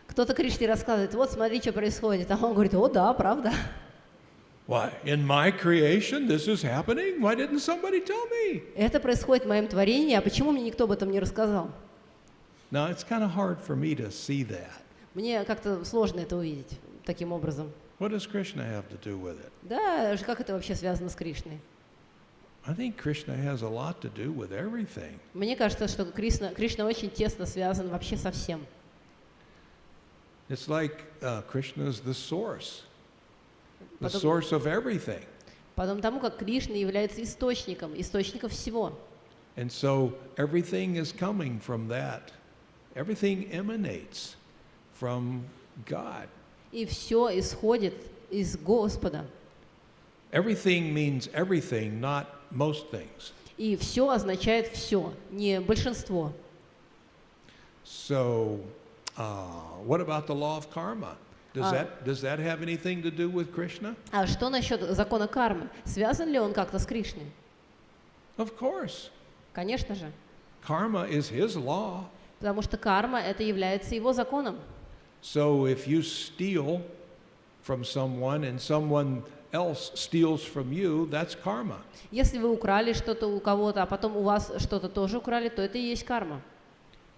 Кто-то Кришне рассказывает, вот смотри, что происходит. А он говорит, о, да, правда. Why, in my creation this is happening? Why didn't somebody tell me? Это происходит в моем творении, а почему мне никто об этом не рассказал? Now, it's kind of hard for me to see that. Мне как-то сложно это увидеть таким образом. What does Krishna have to do with it? Да, как это вообще связано с Кришной? I think Krishna has a lot to do with everything. Мне кажется, что Кришна очень тесно связан вообще со всем. It's like Krishna is the source of everything. Потому как Кришна является источником всего. And so everything is coming from that. Everything emanates from God. И все исходит из Господа. Everything means everything, not most things. И все означает все, не большинство. So, what about the law of karma? Does that have anything to do with Krishna? А что насчет закона кармы? Связан ли он как-то с Кришной? Of course. Конечно же. Karma is his law. Потому что карма это является его законом. So if you steal from someone and someone else steals from you, that's karma. Если вы украли что-то у кого-то, а потом у вас что-то тоже украли, то это и есть карма.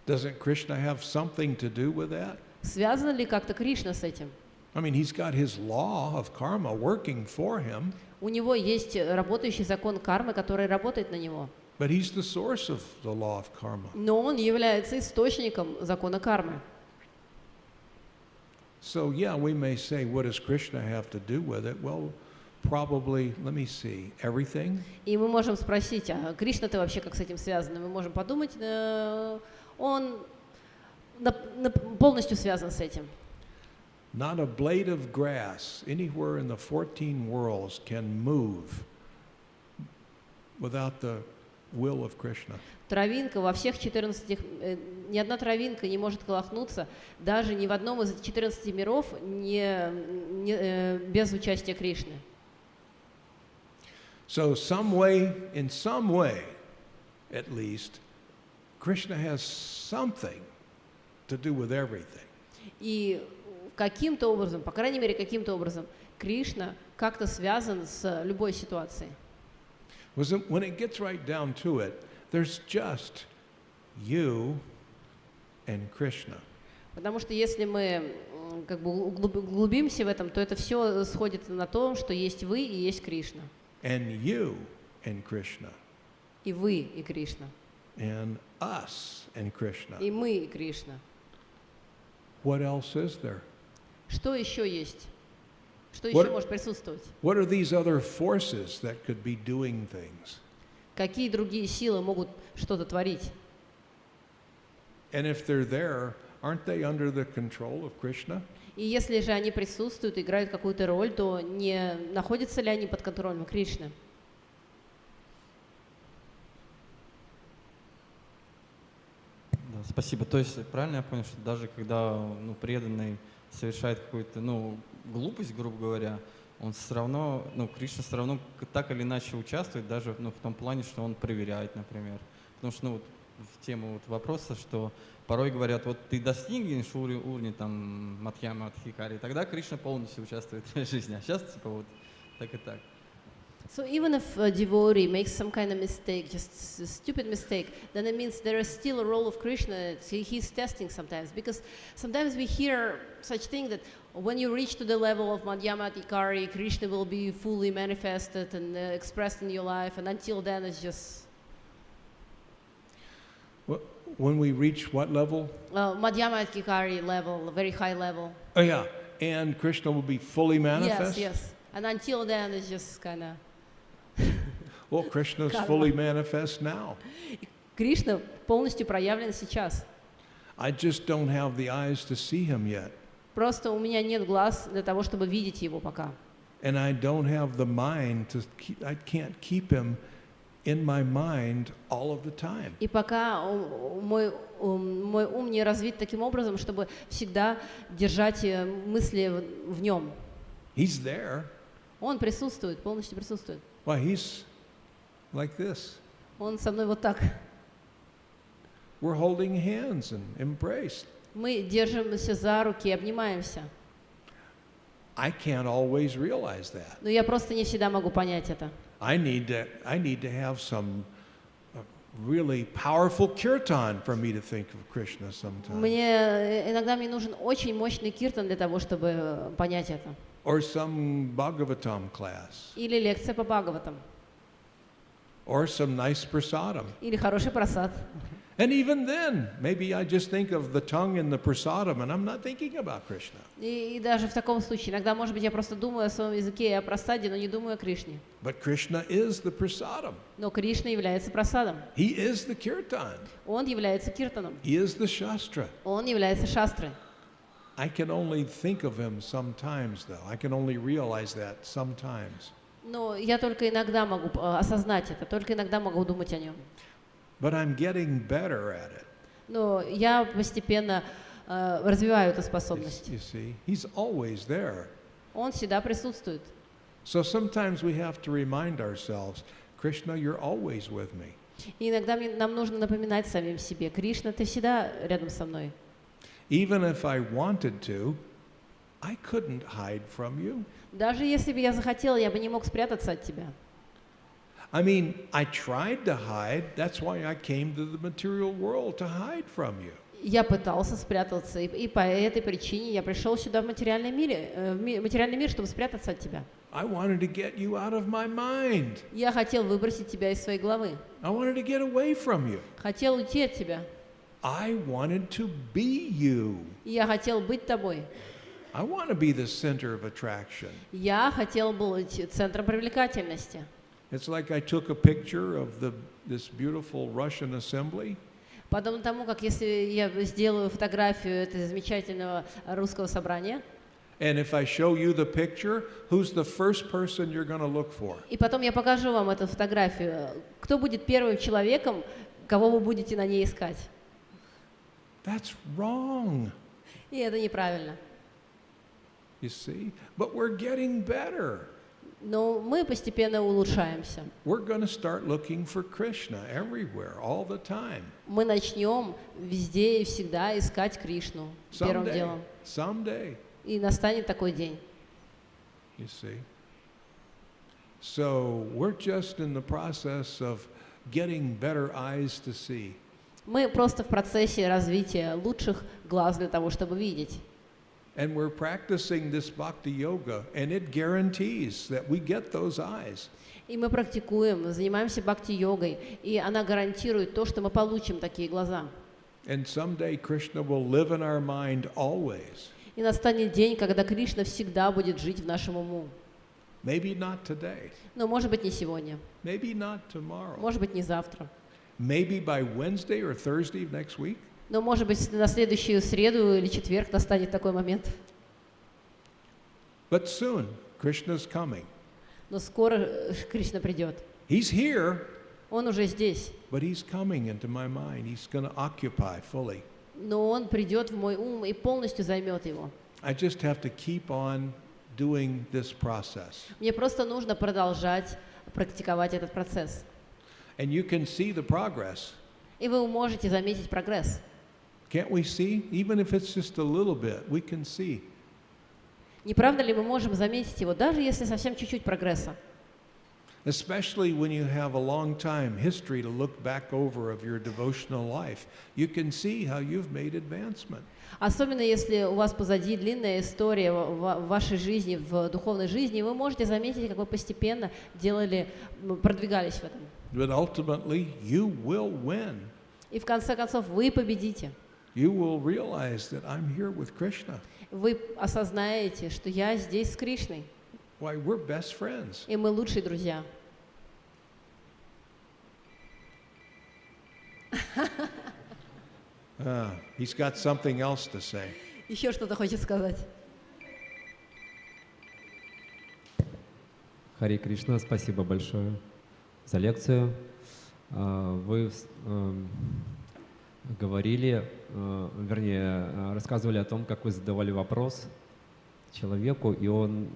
Doesn't Krishna have something to do with that? Связан ли как-то Кришна с этим? I mean, he's got his law of karma working for him. У него есть работающий закон кармы, который работает на него. But he's the source of the law of karma. Но он является источником закона кармы. So yeah, we may say, what does Krishna have to do with it? Well, probably, let me see, everything. И мы можем спросить, а Кришна-то вообще как с этим связан? Мы можем подумать, он полностью связан с этим. Not a blade of grass anywhere in the 14 worlds can move without the will of Krishna. Травинка во всех 14, ни одна травинка не может колыхнуться, даже ни в одном из 14 миров без участия Кришны. So in some way, at least, Krishna has something to do with everything. И каким-то образом, по крайней мере, каким-то образом, Кришна как-то связан с любой ситуацией. When it gets right down to it, there's just you and Krishna. Потому что если мы как бы углубимся в этом, то это все сходит на том, что есть вы и есть Кришна. And you and Krishna. И вы и Кришна. And us and Krishna. И мы и Кришна. What else is there? Что еще есть? Что еще может присутствовать? What are these other forces that could be doing things? Какие другие силы могут что-то творить? And if they're there, aren't they under the control of Krishna? И если же они присутствуют, играют какую-то роль, то не находятся ли они под контролем Кришны? Да, спасибо. То есть правильно я понял, что даже когда преданный совершает какую-то глупость, грубо говоря, он все равно, Кришна все равно так или иначе участвует, даже в том плане, что он проверяет, например. Потому что в тему вопроса, что порой говорят, вот ты достигнешь уровня там Мадхьяма, Мадхикари, тогда Кришна полностью участвует в твоей жизни. А сейчас типа вот так и так. So even if a devotee makes some kind of mistake, just a stupid mistake, then it means there is still a role of Krishna. He's testing sometimes, because sometimes we hear such thing that when you reach to the level of Madhyama Adhikari, Krishna will be fully manifested and expressed in your life, and until then it's just... When we reach what level? Madhyama Adhikari level, a very high level. Oh yeah, and Krishna will be fully manifest? Yes, yes. And until then it's just kind of... Well, Krishna's fully manifest now. Кришна полностью проявлен сейчас. I just don't have the eyes to see him yet. Просто у меня нет глаз для того, чтобы видеть его пока. And I don't have the mind to keep, I can't keep him in my mind all of the time. И пока мой ум не развит таким образом, чтобы всегда держать мысли в нем. He's there. Он присутствует, полностью присутствует. Why, he's like this. Он со мной вот так. We're holding hands and embraced. Мы держимся за руки, обнимаемся. I can't always realize that. Но я просто не всегда могу понять это. I need to have some really powerful kirtan for me to think of Krishna sometimes. Иногда мне нужен очень мощный киртан для того, чтобы понять это. Or some Bhagavatam class. Или лекция по Бхагаватам. Or some nice prasadam. Или хороший прасад. And even then, maybe I just think of the tongue and the prasadam and I'm not thinking about Krishna. И даже в таком случае, иногда, может быть, я просто думаю о своем языке и о прасаде, но не думаю о Кришне. But Krishna is the prasadam. Но Кришна является прасадом. He is the kirtan. Он является киртаном. He is the shastra. Он является шастрой. I can only think of him sometimes, though. I can only realize that sometimes. Но я только иногда могу осознать это, только иногда могу думать о нем. But I'm getting better at it. Но я постепенно развиваю эту способность. You see, he's always there. Он всегда присутствует. So sometimes we have to remind ourselves, Krishna, you're always with me. И иногда нам нужно напоминать самим себе: Кришна, ты всегда рядом со мной. Even if I wanted to, I couldn't hide from you. Даже если бы я захотела, я бы не мог спрятаться от тебя. I mean, I tried to hide. That's why I came to the material world, to hide from you. Я пытался спрятаться, и по этой причине я пришел сюда в материальный мир, чтобы спрятаться от тебя. I wanted to get you out of my mind. Я хотел выбросить тебя из своей головы. I wanted to get away from you. Хотел уйти от тебя. I wanted to be you. Я хотел быть тобой. I want to be the center of attraction. Я хотел быть центром привлекательности. It's like I took a picture of this beautiful Russian assembly. Подобно тому, как если я сделаю фотографию этого замечательного русского собрания. And if I show you the picture, who's the first person you're going to look for? И потом я покажу вам эту фотографию. Кто будет первым человеком, кого вы будете на ней искать? That's wrong. И это неправильно. You see? But we're getting better. Но мы постепенно улучшаемся. We're going to start looking for Krishna everywhere, all the time. Мы начнем везде и всегда искать Кришну первым Someday, делом. someday, И настанет такой день. you see. So we're just in the process of getting better eyes to see. Мы просто в процессе развития лучших глаз для того, чтобы видеть. And we're practicing this bhakti yoga, and it guarantees that we get those eyes. И мы практикуем, занимаемся бхакти-йогой, и она гарантирует то, что мы получим такие глаза. And someday Krishna will live in our mind always. И настанет день, когда Кришна всегда будет жить в нашем уму. Maybe not today. Но, может быть, не сегодня, Maybe not tomorrow. может быть, не завтра. Maybe by Wednesday or Thursday of next week. Но, может быть, на следующую среду или четверг настанет такой момент. But soon, Krishna's coming. Но скоро Кришна придет. He's here, Он уже здесь. but he's coming into my mind. He's going to occupy fully. Но Он придет в мой ум и полностью займет его. I just have to keep on doing this process. Мне просто нужно продолжать практиковать этот процесс. And you can see the progress. И вы можете заметить прогресс. Can't we see? Even if it's just a little bit, we can see. Не правда ли мы можем заметить его, даже если совсем чуть-чуть прогресса? Especially when you have a long time history to look back over of your devotional life, you can see how you've made advancement. Особенно если у вас позади длинная история в вашей жизни, в духовной жизни, вы можете заметить, как вы постепенно продвигались в этом. But ultimately, you will win. И в конце концов вы победите. You will realize that I'm here with Krishna. Вы осознаете, что я здесь с Кришной, Why, we're best friends. и мы лучшие друзья. He's got something else to say. Еще что-то хочет сказать. Харе Кришна, спасибо большое за лекцию. Вы говорили, вернее, рассказывали о том, как вы задавали вопрос человеку, и он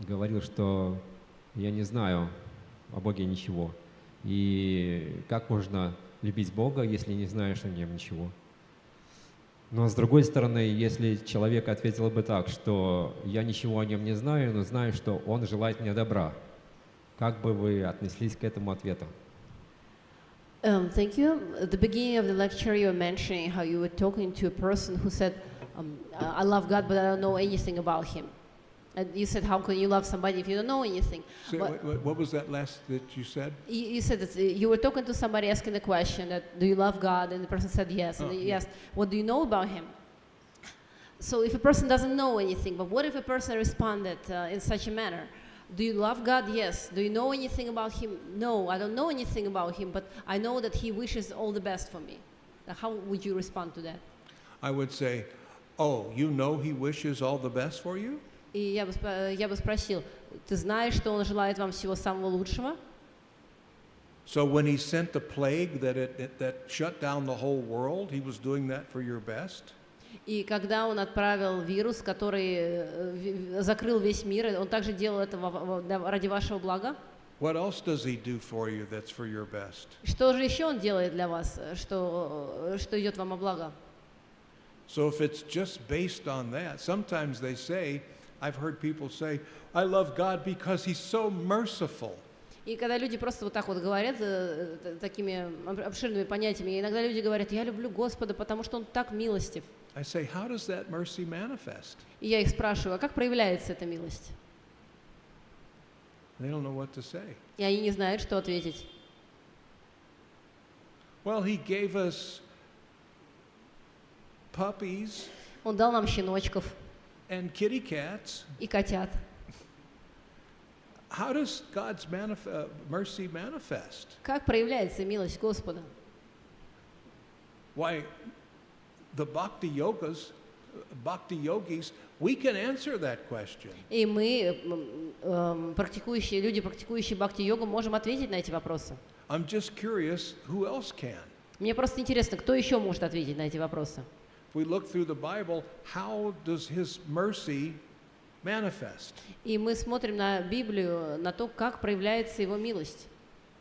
говорил, что я не знаю о Боге ничего. И как можно любить Бога, если не знаешь о Нем ничего? Но с другой стороны, если человек ответил бы так, что я ничего о Нем не знаю, но знаю, что Он желает мне добра, как бы вы отнеслись к этому ответу? Thank you. At the beginning of the lecture, you were mentioning how you were talking to a person who said, I love God, but I don't know anything about Him. And you said, how can you love somebody if you don't know anything? So what was that last that you said? You said that you were talking to somebody asking the question that, do you love God? And the person said yes. And you asked, what do you know about Him? So if a person doesn't know anything, but what if a person responded in such a manner? Do you love God? Yes. Do you know anything about Him? No, I don't know anything about Him, but I know that He wishes all the best for me. How would you respond to that? I would say, oh, you know He wishes all the best for you? И я бы спросил, ты знаешь, что Он желает вам всего самого лучшего? So when He sent the plague that shut down the whole world, He was doing that for your best? И когда Он отправил вирус, который закрыл весь мир, Он также делал это ради вашего блага? What else does He do for you that's for your best? Что же еще Он делает для вас, что идет вам во благо? So if it's just based on that, sometimes they say, I've heard people say, I love God because He's so merciful. И когда люди просто вот так вот говорят такими обширными понятиями, иногда люди говорят, я люблю Господа, потому что Он так милостив. I say, how does that mercy manifest? И я их спрашиваю, а как проявляется эта милость? They don't know what to say. И они не знают, что ответить. Well, He gave us puppies Он дал нам щеночков and kitty cats. и котят. How does God's mercy manifest? Как проявляется милость Господа? Why, the bhakti yogis, we can answer that question. И мы, люди, практикующие бхакти-йогу, можем ответить на эти вопросы. I'm just curious, who else can? Мне просто интересно, кто еще может ответить на эти вопросы? If we look through the Bible, how does His mercy manifest? И мы смотрим на Библию, на то, как проявляется Его милость.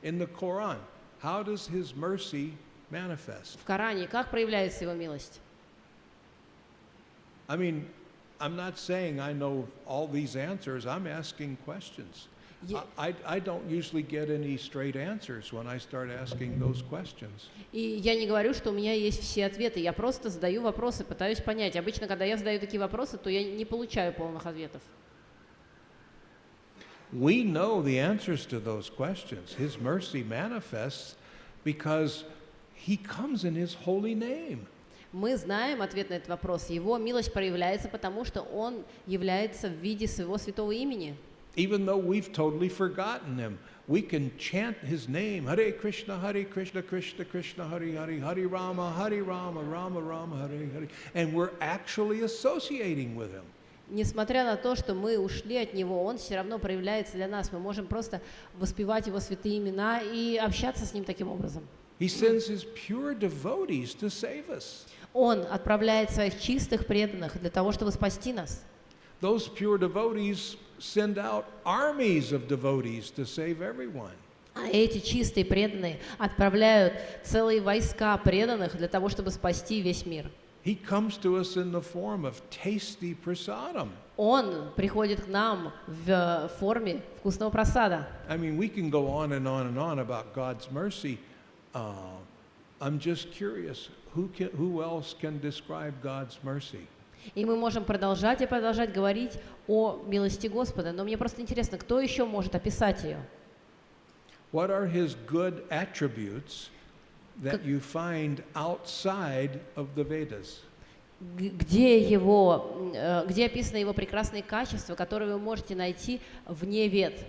In the Quran, how does His mercy manifest? В Коране, как проявляется Его милость? I mean, I'm not saying I know all these answers. I'm asking questions. I don't usually get any straight answers when I start asking those questions. И я не говорю, что у меня есть все ответы. Я просто задаю вопросы, пытаюсь понять. Обычно, когда я задаю такие вопросы, то я не получаю полных ответов. We know the answers to those questions. His mercy manifests because He comes in His holy name. Мы знаем ответ на этот вопрос. Его милость проявляется, потому что Он является в виде Своего святого имени. Even though we've totally forgotten Him, we can chant His name. Hare Krishna, Krishna Krishna, Hare Hare, Hare Rama, Rama Rama, Hare Hare. And we're actually associating with Him. Несмотря на то, что мы ушли от Него, Он все равно проявляется для нас. Мы можем просто воспевать Его святые имена и общаться с Ним таким образом. He sends His pure devotees to save us. Он отправляет своих чистых преданных для того, чтобы спасти нас. Those pure devotees send out armies of devotees to save everyone. А эти чистые преданные отправляют целые войска преданных для того, чтобы спасти весь мир. He comes to us in the form of tasty prasadam. Он приходит к нам в форме вкусного прасада. I mean, we can go on and on and on about God's mercy. I'm just curious, who else can describe God's mercy? И мы можем продолжать и продолжать говорить о милости Господа, но мне просто интересно, кто еще может описать ее? What are His good attributes that you find outside of the Vedas? Где описаны Его прекрасные качества, которые вы можете найти вне Вед?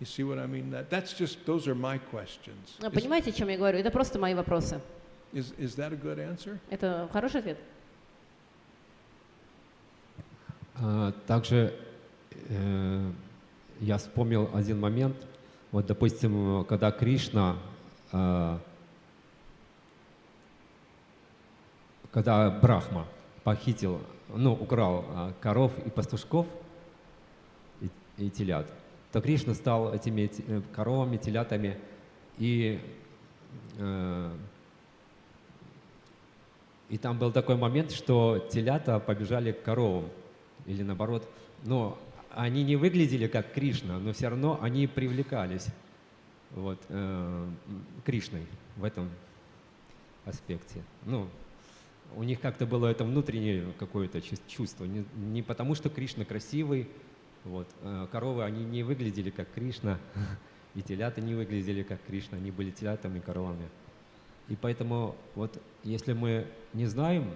You see what I mean? That's just, those are my questions. Понимаете, о чем я говорю? Это просто мои вопросы. Is that a good answer? Это хороший ответ? Также я вспомнил один момент. Вот, допустим, когда Кришна, когда Брахма похитил, украл коров и пастушков и телят, то Кришна стал этими коровами, телятами, и там был такой момент, что телята побежали к коровам, или наоборот, но они не выглядели как Кришна, но все равно они привлекались Кришной в этом аспекте. У них как-то было это внутреннее какое-то чувство, не потому что Кришна красивый, коровы, они не выглядели как Кришна, и телята не выглядели как Кришна, они были телятами и коровами. И поэтому если мы не знаем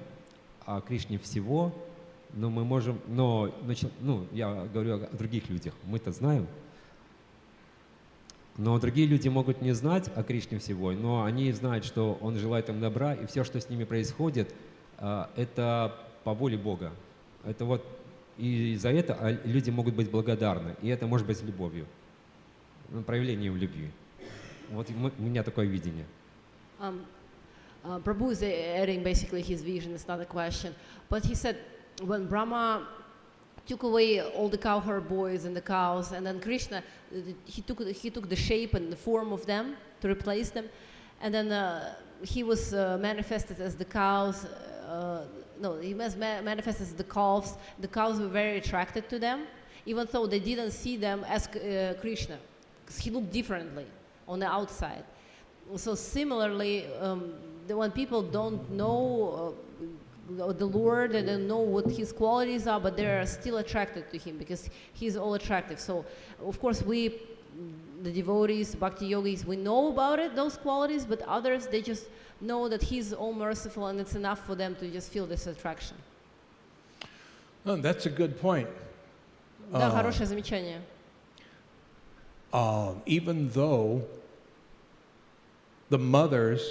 о Кришне всего, но мы можем, я говорю о других людях, мы-то знаем, но другие люди могут не знать о Кришне всего, но они знают, что Он желает им добра, и все, что с ними происходит, это по воле Бога. Это и за это люди могут быть благодарны, и это может быть любовью, проявлением любви. У меня такое видение. Prabhu is adding basically his vision, it's not a question. But he said when Brahma took away all the cowherd boys and the cows, and then Krishna, he took the shape and the form of them to replace them, and then he was manifested as the cows. He was manifested as the calves. The cows were very attracted to them, even though they didn't see them as Krishna, because he looked differently on the outside. So similarly, when people don't know the Lord and don't know what His qualities are, but they are still attracted to Him because He's all attractive. So, of course, we, the devotees, bhakti yogis, we know about it, those qualities, but others, they just know that He's all merciful and it's enough for them to just feel this attraction. Oh, that's a good point. Да, хорошее замечание. Even though the mothers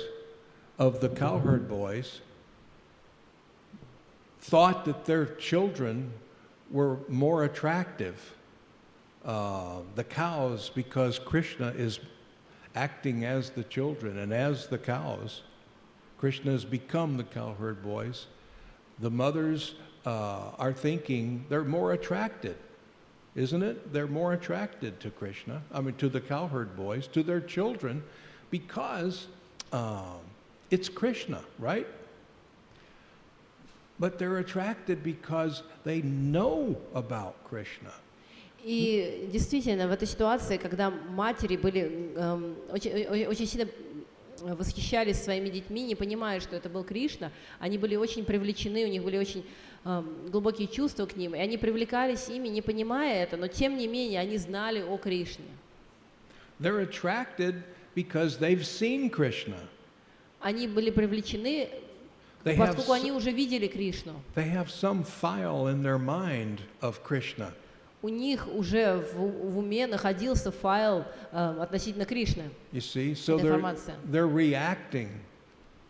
of the cowherd boys thought that their children were more attractive, the cows, because Krishna is acting as the children and as the cows. Krishna has become the cowherd boys. The mothers are thinking they're more attracted, isn't it? They're more attracted to Krishna, to the cowherd boys, to their children, because it's Krishna, right? But they're attracted because they know about Krishna. И действительно, в этой ситуации, когда матери были очень сильно восхищались своими детьми, не понимая, что это был Кришна, они были очень привлечены, у них были очень глубокие чувства к ним, и они привлекались ими, не понимая это, но тем не менее они знали о Кришне. They're attracted because they've seen Krishna. Они были привлечены, поскольку они уже видели Кришну. They have some file in their mind of Krishna. У них уже в уме находился файл относительно Кришны. You see, so they're reacting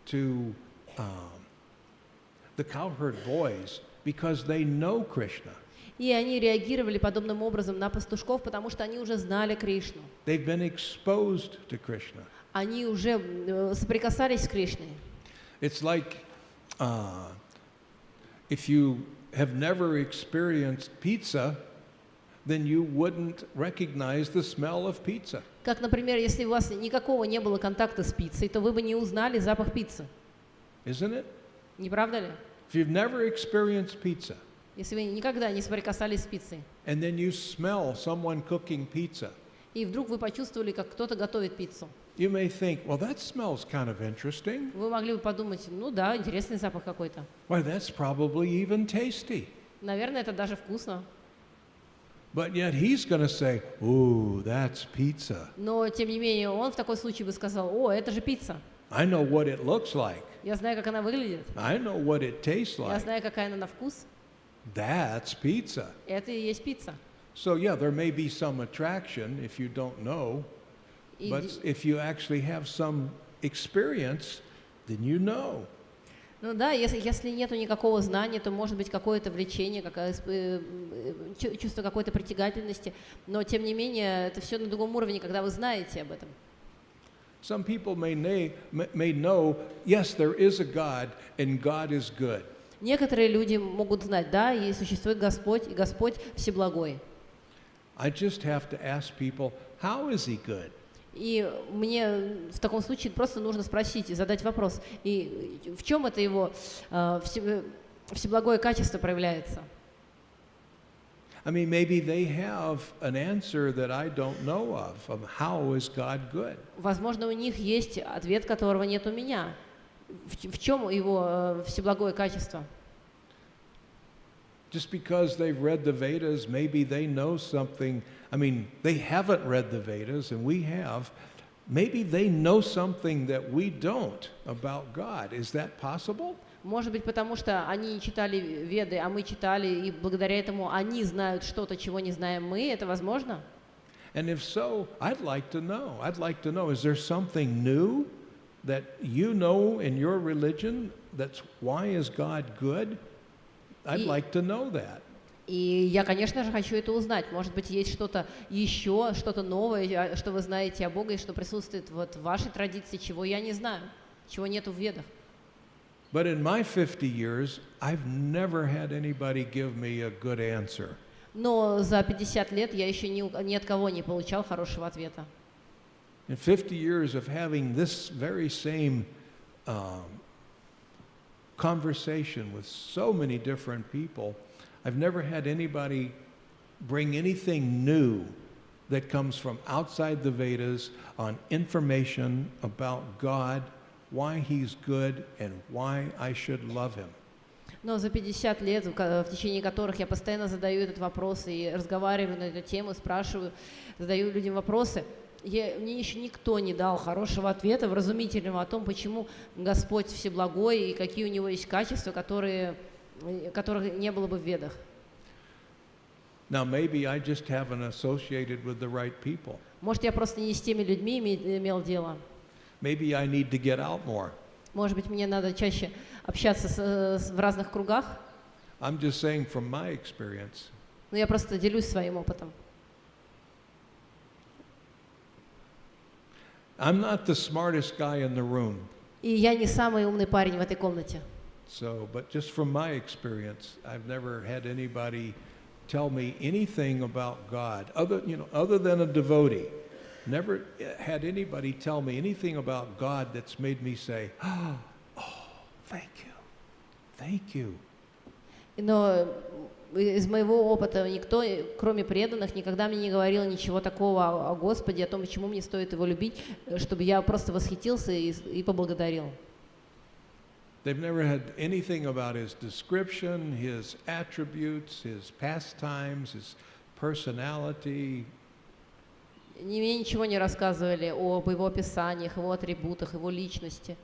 to the cowherd boys because they know Krishna. И они реагировали подобным образом на пастушков, потому что они уже знали Кришну. They've been exposed to Krishna. Они уже соприкасались с Кришной. It's like if you have never experienced pizza, then you wouldn't recognize the smell of pizza. Как, например, если у вас никакого не было контакта с пиццей, то вы бы не узнали запах пиццы. Isn't it? Не правда ли? If you've never experienced pizza, если вы никогда не соприкасались с пиццей, and then you smell someone cooking pizza, и вдруг вы почувствовали, как кто-то готовит пиццу, you may think, well, that smells kind of interesting. Вы могли бы подумать, ну да, интересный запах какой-то. Why, that's probably even tasty. Наверное, это даже вкусно. But yet he's going to say, ooh, that's pizza. Но, тем не менее, он в такой случай бы сказал, о, это же пицца. I know what it looks like. Я знаю, как она выглядит. I know what it tastes Я like. знаю, какая она на вкус. That's pizza. Это и есть пицца. So yeah, there may be some attraction if you don't know, И but if you actually have some experience, then you know. Ну да, если нету никакого знания, то может быть какое-то влечение, чувство какой-то притягательности, но тем не менее это все на другом уровне, когда вы знаете об этом. Some people may know, yes, there is a God and God is good. Некоторые люди могут знать, да, и существует Господь, и Господь всеблагой. I just have to ask people, how is he good? И мне в таком случае просто нужно спросить и задать вопрос, и в чем это его всеблагое качество проявляется? I mean, maybe they have an answer that I don't know of how is God good. Возможно, у них есть ответ, которого нет у меня. В чем его всеблагое качество? Just because they've read the Vedas, maybe they know something. I mean, they haven't read the Vedas and we have. Maybe they know something that we don't about God. Is that possible? Может быть, потому что они не читали Веды, а мы читали, и благодаря этому они знают что-то, чего не знаем мы. Это возможно? And if so, I'd like to know. I'd like to know, is there something new that you know in your religion that's why is God good? I'd like to know that. И я, конечно же, хочу это узнать. Может быть, есть что-то еще, что-то новое, что вы знаете о Боге, и что присутствует вот в вашей традиции, чего я не знаю, чего нету в Ведах. But in my 50 years, I've never had anybody give me a good answer. Но за 50 лет я еще ни от кого не получал хорошего ответа. In 50 years of having this very same conversation with so many different people, I've never had anybody bring anything new that comes from outside the Vedas on information about God, why He's good, and why I should love Him. Но за 50 лет, в течение которых я постоянно задаю этот вопрос и разговариваю на эту тему, спрашиваю, задаю людям вопросы, мне еще никто не дал хорошего ответа, вразумительного о том, почему Господь всеблагой и какие у Него есть качества, которых не было бы в Ведах. Now maybe I just haven't associated with the right people. Может, я просто не с теми людьми имел дело. Maybe I need to get out more. Может быть, мне надо чаще общаться в разных кругах. I'm just saying from my experience. Но я просто делюсь своим опытом. I'm not the smartest guy in the room. И я не самый умный парень в этой комнате. So, but just from my experience, I've never had anybody tell me anything about God other than a devotee. Never had anybody tell me anything about God that's made me say, "Oh, thank you." Но из моего опыта никто, кроме преданных, никогда мне не говорил ничего такого о Господе, о том, почему мне стоит Его любить, чтобы я просто восхитился и поблагодарил. They've never had anything about His description, His attributes, His pastimes, His personality. Мне ничего не рассказывали об Его описаниях, Его атрибутах, Его личности.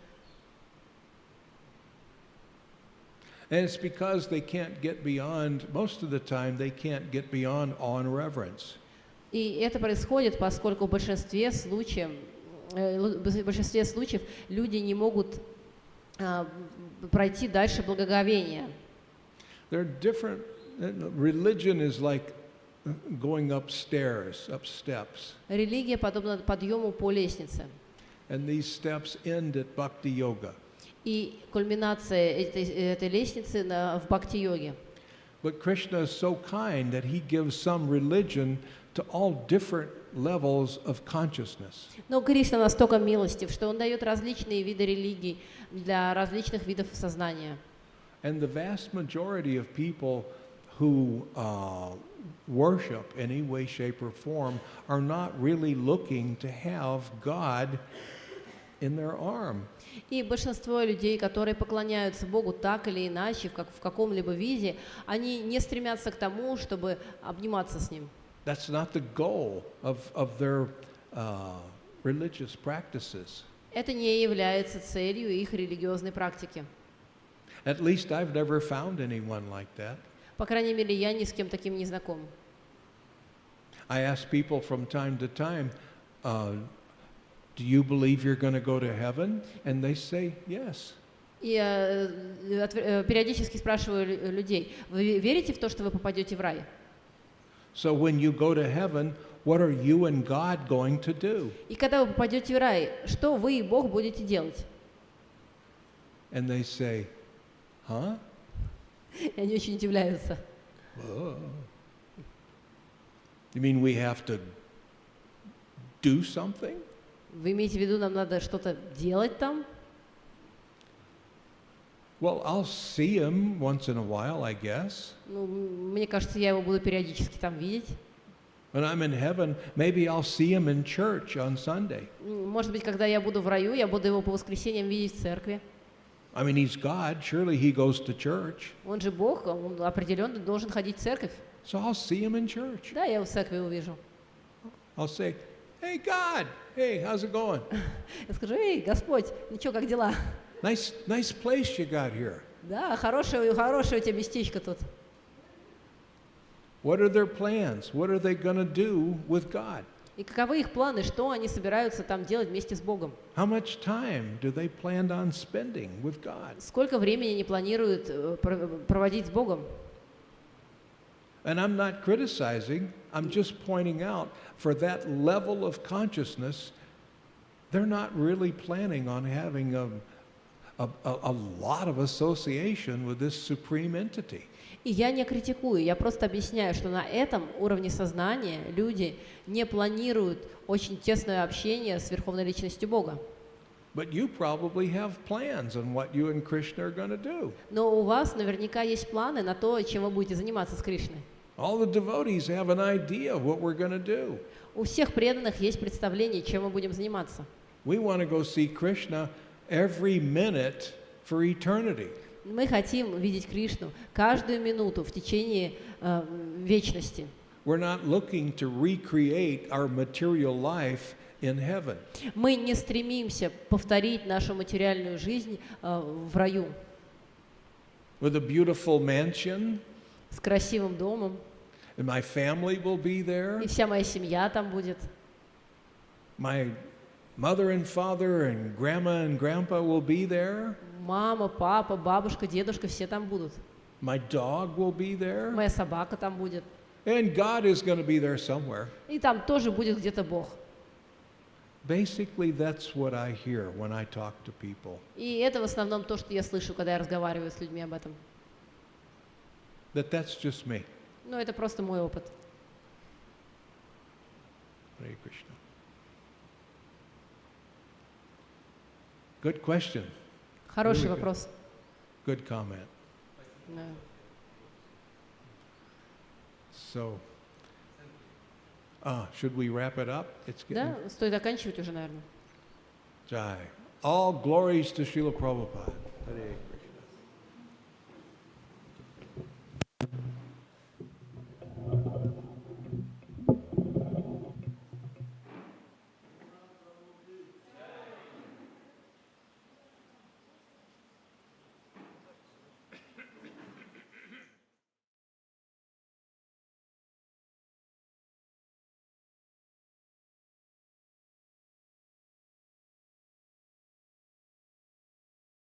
And it's because they can't get beyond, most of the time, they can't get beyond awe and reverence. И это происходит, поскольку в большинстве случаев люди не могут пройти дальше благоговения. They're different. Religion is like going up steps. Религия подобна подъему по лестнице. And these steps end at bhakti yoga. И кульминация этой лестницы в бхакти-йоге. But Krishna is so kind that He gives some religion to all different levels of consciousness. Но Кришна настолько милостив, что Он дает различные виды религий для различных видов сознания. And the vast majority of people who worship in any way, shape, or form are not really looking to have God in their arm. И большинство людей, которые поклоняются Богу так или иначе, в каком-либо виде, они не стремятся к тому, чтобы обниматься с Ним. That's not the goal of their religious practices. Это не является целью их религиозной практики. At least I've never found anyone like that. По крайней мере, я ни с кем таким не знаком. I ask people from time to time, do you believe you're going to go to heaven? And they say yes. И периодически спрашиваю людей, вы верите в то, что вы попадете в рай? So when you go to heaven, what are you and God going to do? И когда вы попадете в рай, что вы и Бог будете делать? And they say, huh? И они очень удивляются. Whoa. You mean we have to do something? Вы имеете в виду, нам надо что-то делать там? Well, I'll see him once in a while, I guess. Ну, мне кажется, я его буду периодически там видеть. When I'm in heaven, maybe I'll see him in church on Sunday. Может быть, когда я буду в раю, я буду его по воскресеньям видеть в церкви. I mean, he's God. Surely he goes to church. Он же Бог, он определенно должен ходить в церковь. So I'll see him in church. Да, я его в церкви увижу. I'll say, hey, God. Hey, how's it going? Я скажу, эй, Господь, ничего, как дела? Nice place you got here. Да, хорошее у тебя местечко тут. What are their plans? What are they going to do with God? И каковы их планы, что они собираются там делать вместе с Богом? How much time do they plan on spending with God? Сколько времени они планируют проводить с Богом? And I'm not criticizing, I'm just pointing out for that level of consciousness, they're not really planning on having a lot of association with this supreme entity. И я не критикую, я просто объясняю, что на этом уровне сознания люди не планируют очень тесное общение с Верховной Личностью Бога. But you probably have plans on what you and Krishna are going to do. Но у вас наверняка есть планы на то, чем вы будете заниматься с Кришной. All the devotees have an idea of what we're going to do. У всех преданных есть представление, чем мы будем заниматься. We want to go see Krishna every minute for eternity. Мы хотим видеть Кришну каждую минуту в течение вечности. We're not looking to recreate our material life in heaven. Мы не стремимся повторить нашу материальную жизнь в раю. With a beautiful mansion. С красивым домом. And my family will be there. И вся моя семья там будет. My mother and father and grandma and grandpa will be there. Мама, папа, бабушка, дедушка, все там будут. My dog will be there. Моя собака там будет. And God is going to be there somewhere. И там тоже будет где-то Бог. Basically, that's what I hear when I talk to people. И это в основном то, что я слышу, когда я разговариваю с людьми об этом. That's just me. Но это просто мой опыт. Hare Krishna. Good question. Хороший Really вопрос. Good comment. Да. So, should we wrap it up? It's Да, стоит заканчивать уже, наверное. Jai. All glories to Srila Prabhupada. Hare Krishna.